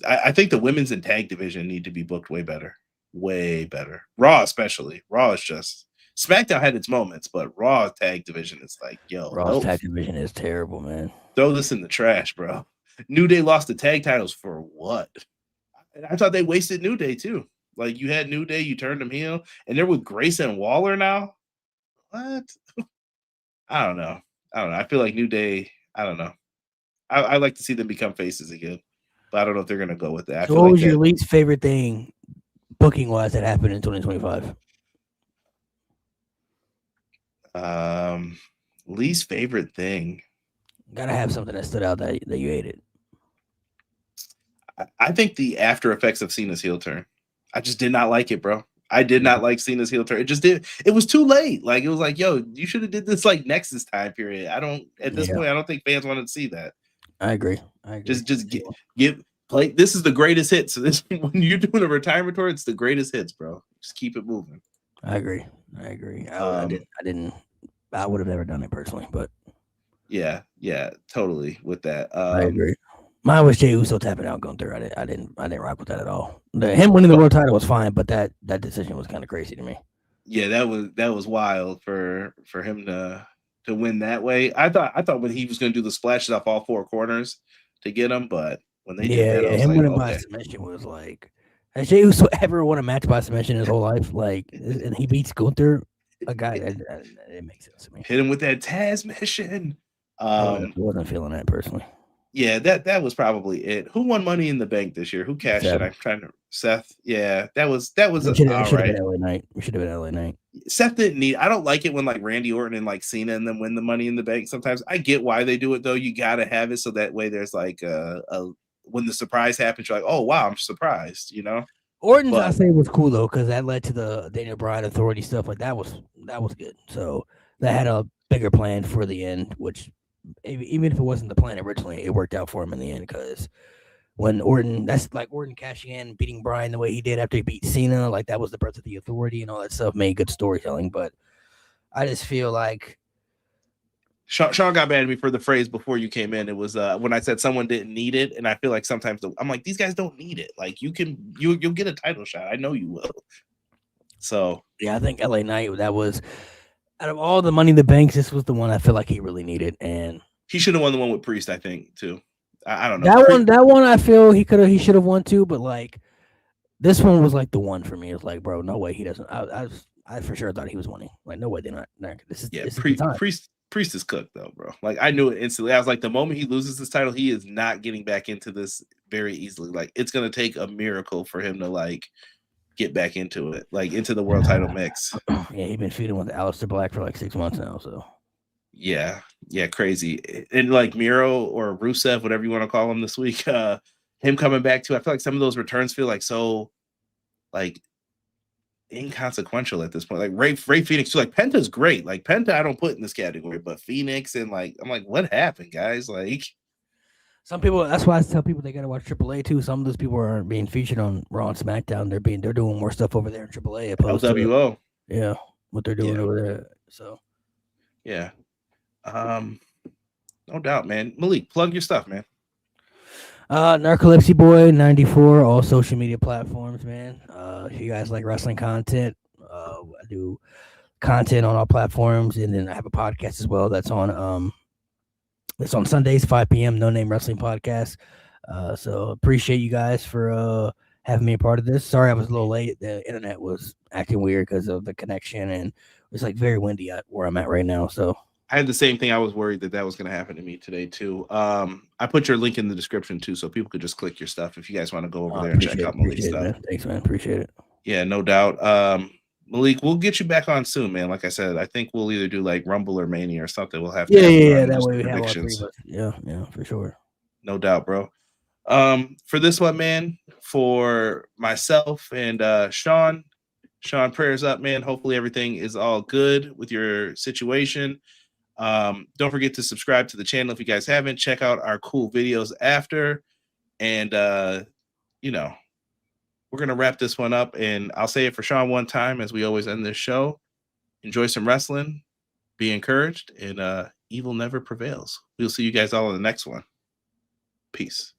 I think the women's and tag division need to be booked way better. Way better. Raw, especially. Raw is just SmackDown had its moments, but Raw tag division is like, yo, Raw's tag division is terrible, man. Throw this in the trash, bro. New Day lost the tag titles for what? And I thought they wasted New Day too. Like you had New Day, you turned them heel, and they're with Grayson and Waller now. What? I don't know. I feel like New Day. I don't know. I like to see them become faces again, but I don't know if they're gonna go with that. So what was your least favorite thing, booking wise, that happened in 2025? Least favorite thing. Gotta have something that stood out that you hated. I think the after effects of Cena's heel turn. I just did not like it, bro. I did not like Cena's heel turn. It just did. It was too late. Like it was like, yo, you should have did this like Nexus time period. At this point, I don't think fans wanted to see that. I agree. Just play. This is the greatest hit. So this when you're doing a retirement tour, it's the greatest hits, bro. Just keep it moving. I agree. I didn't. I would have never done it personally, but yeah, totally with that. I agree. Mine was Jey Uso tapping out Gunther. I didn't rock with that at all. Him winning the world title was fine, but that decision was kind of crazy to me. Yeah, that was wild for him to win that way. I thought when he was going to do the splashes off all four corners to get him, but when they did that, him winning by submission was like, has Jey Uso ever won a match by submission his whole life? Like, and he beats Gunther, a guy that it makes sense to me. Hit him with that Taz mission. I wasn't feeling that personally. Yeah, that was probably it. Who won Money in the Bank this year? Who cashed it? I'm trying to Seth. Yeah, that was all right. LA Knight. We should have been LA Knight. Seth didn't need. I don't like it when like Randy Orton and like Cena and them win the Money in the Bank. Sometimes I get why they do it though. You gotta have it so that way there's like when the surprise happens, you're like, oh wow, I'm surprised. You know. Orton's I say was cool though because that led to the Daniel Bryan Authority stuff. Like that was good. So that had a bigger plan for the end, which. Even if it wasn't the plan originally, it worked out for him in the end because when Orton cashing in, beating Bryan the way he did after he beat Cena, like that was the birth of the Authority and all that stuff, made good storytelling. But I just feel like Sean got mad at me for the phrase before you came in. It was when I said someone didn't need it, and I feel like sometimes I'm like, these guys don't need it. Like you'll get a title shot. I know you will. So yeah, I think LA Knight that was. Out of all the Money in the Banks, this was the one I feel like he really needed, and he should have won the one with Priest. I think too. I don't know that one. I feel he should have won too, but like this one was like the one for me. It's like, bro, no way he doesn't. I for sure thought he was winning. Like, no way they're not. This is Priest is cooked though, bro. Like I knew it instantly. I was like, the moment he loses this title, he is not getting back into this very easily. Like it's gonna take a miracle for him to like. Get back into it, like into the world title mix. Yeah, he's been feuding with Aleister Black for like 6 months now. So, yeah, crazy. And like Miro or Rusev, whatever you want to call him this week, him coming back too. I feel like some of those returns feel like so, like inconsequential at this point. Like Ray Phoenix too. Like Penta's great. Like Penta, I don't put in this category, but Phoenix and like I'm like, what happened, guys? Like. Some people, that's why I tell people they gotta watch AAA too. Some of those people aren't being featured on Raw and SmackDown. They're doing more stuff over there in AAA. Opposed LWO. To, what they're doing over there. So, yeah, no doubt, man. Malik, plug your stuff, man. Narcolepsy Boy 94, all social media platforms, man. If you guys like wrestling content, I do content on all platforms, and then I have a podcast as well that's on It's on Sundays, 5 p.m. No Name Wrestling Podcast. So appreciate you guys for having me a part of this. Sorry I was a little late. The internet was acting weird because of the connection, and it was like very windy where I'm at right now. So I had the same thing. I was worried that was going to happen to me today too. I put your link in the description too, so people could just click your stuff if you guys want to go over there and check out Malik's stuff. Man. Thanks, man. Appreciate it. Yeah, no doubt. Malik, we'll get you back on soon, man. Like I said, I think we'll either do like Rumble or Mania or something. We'll have to. Yeah. That way we have all three of us. Yeah, for sure. No doubt, bro. For this one, man, for myself and Sean, prayers up, man. Hopefully everything is all good with your situation. Don't forget to subscribe to the channel if you guys haven't. Check out our cool videos after. And, we're going to wrap this one up, and I'll say it for Sean one time as we always end this show. Enjoy some wrestling, be encouraged, and evil never prevails. We'll see you guys all in the next one. Peace.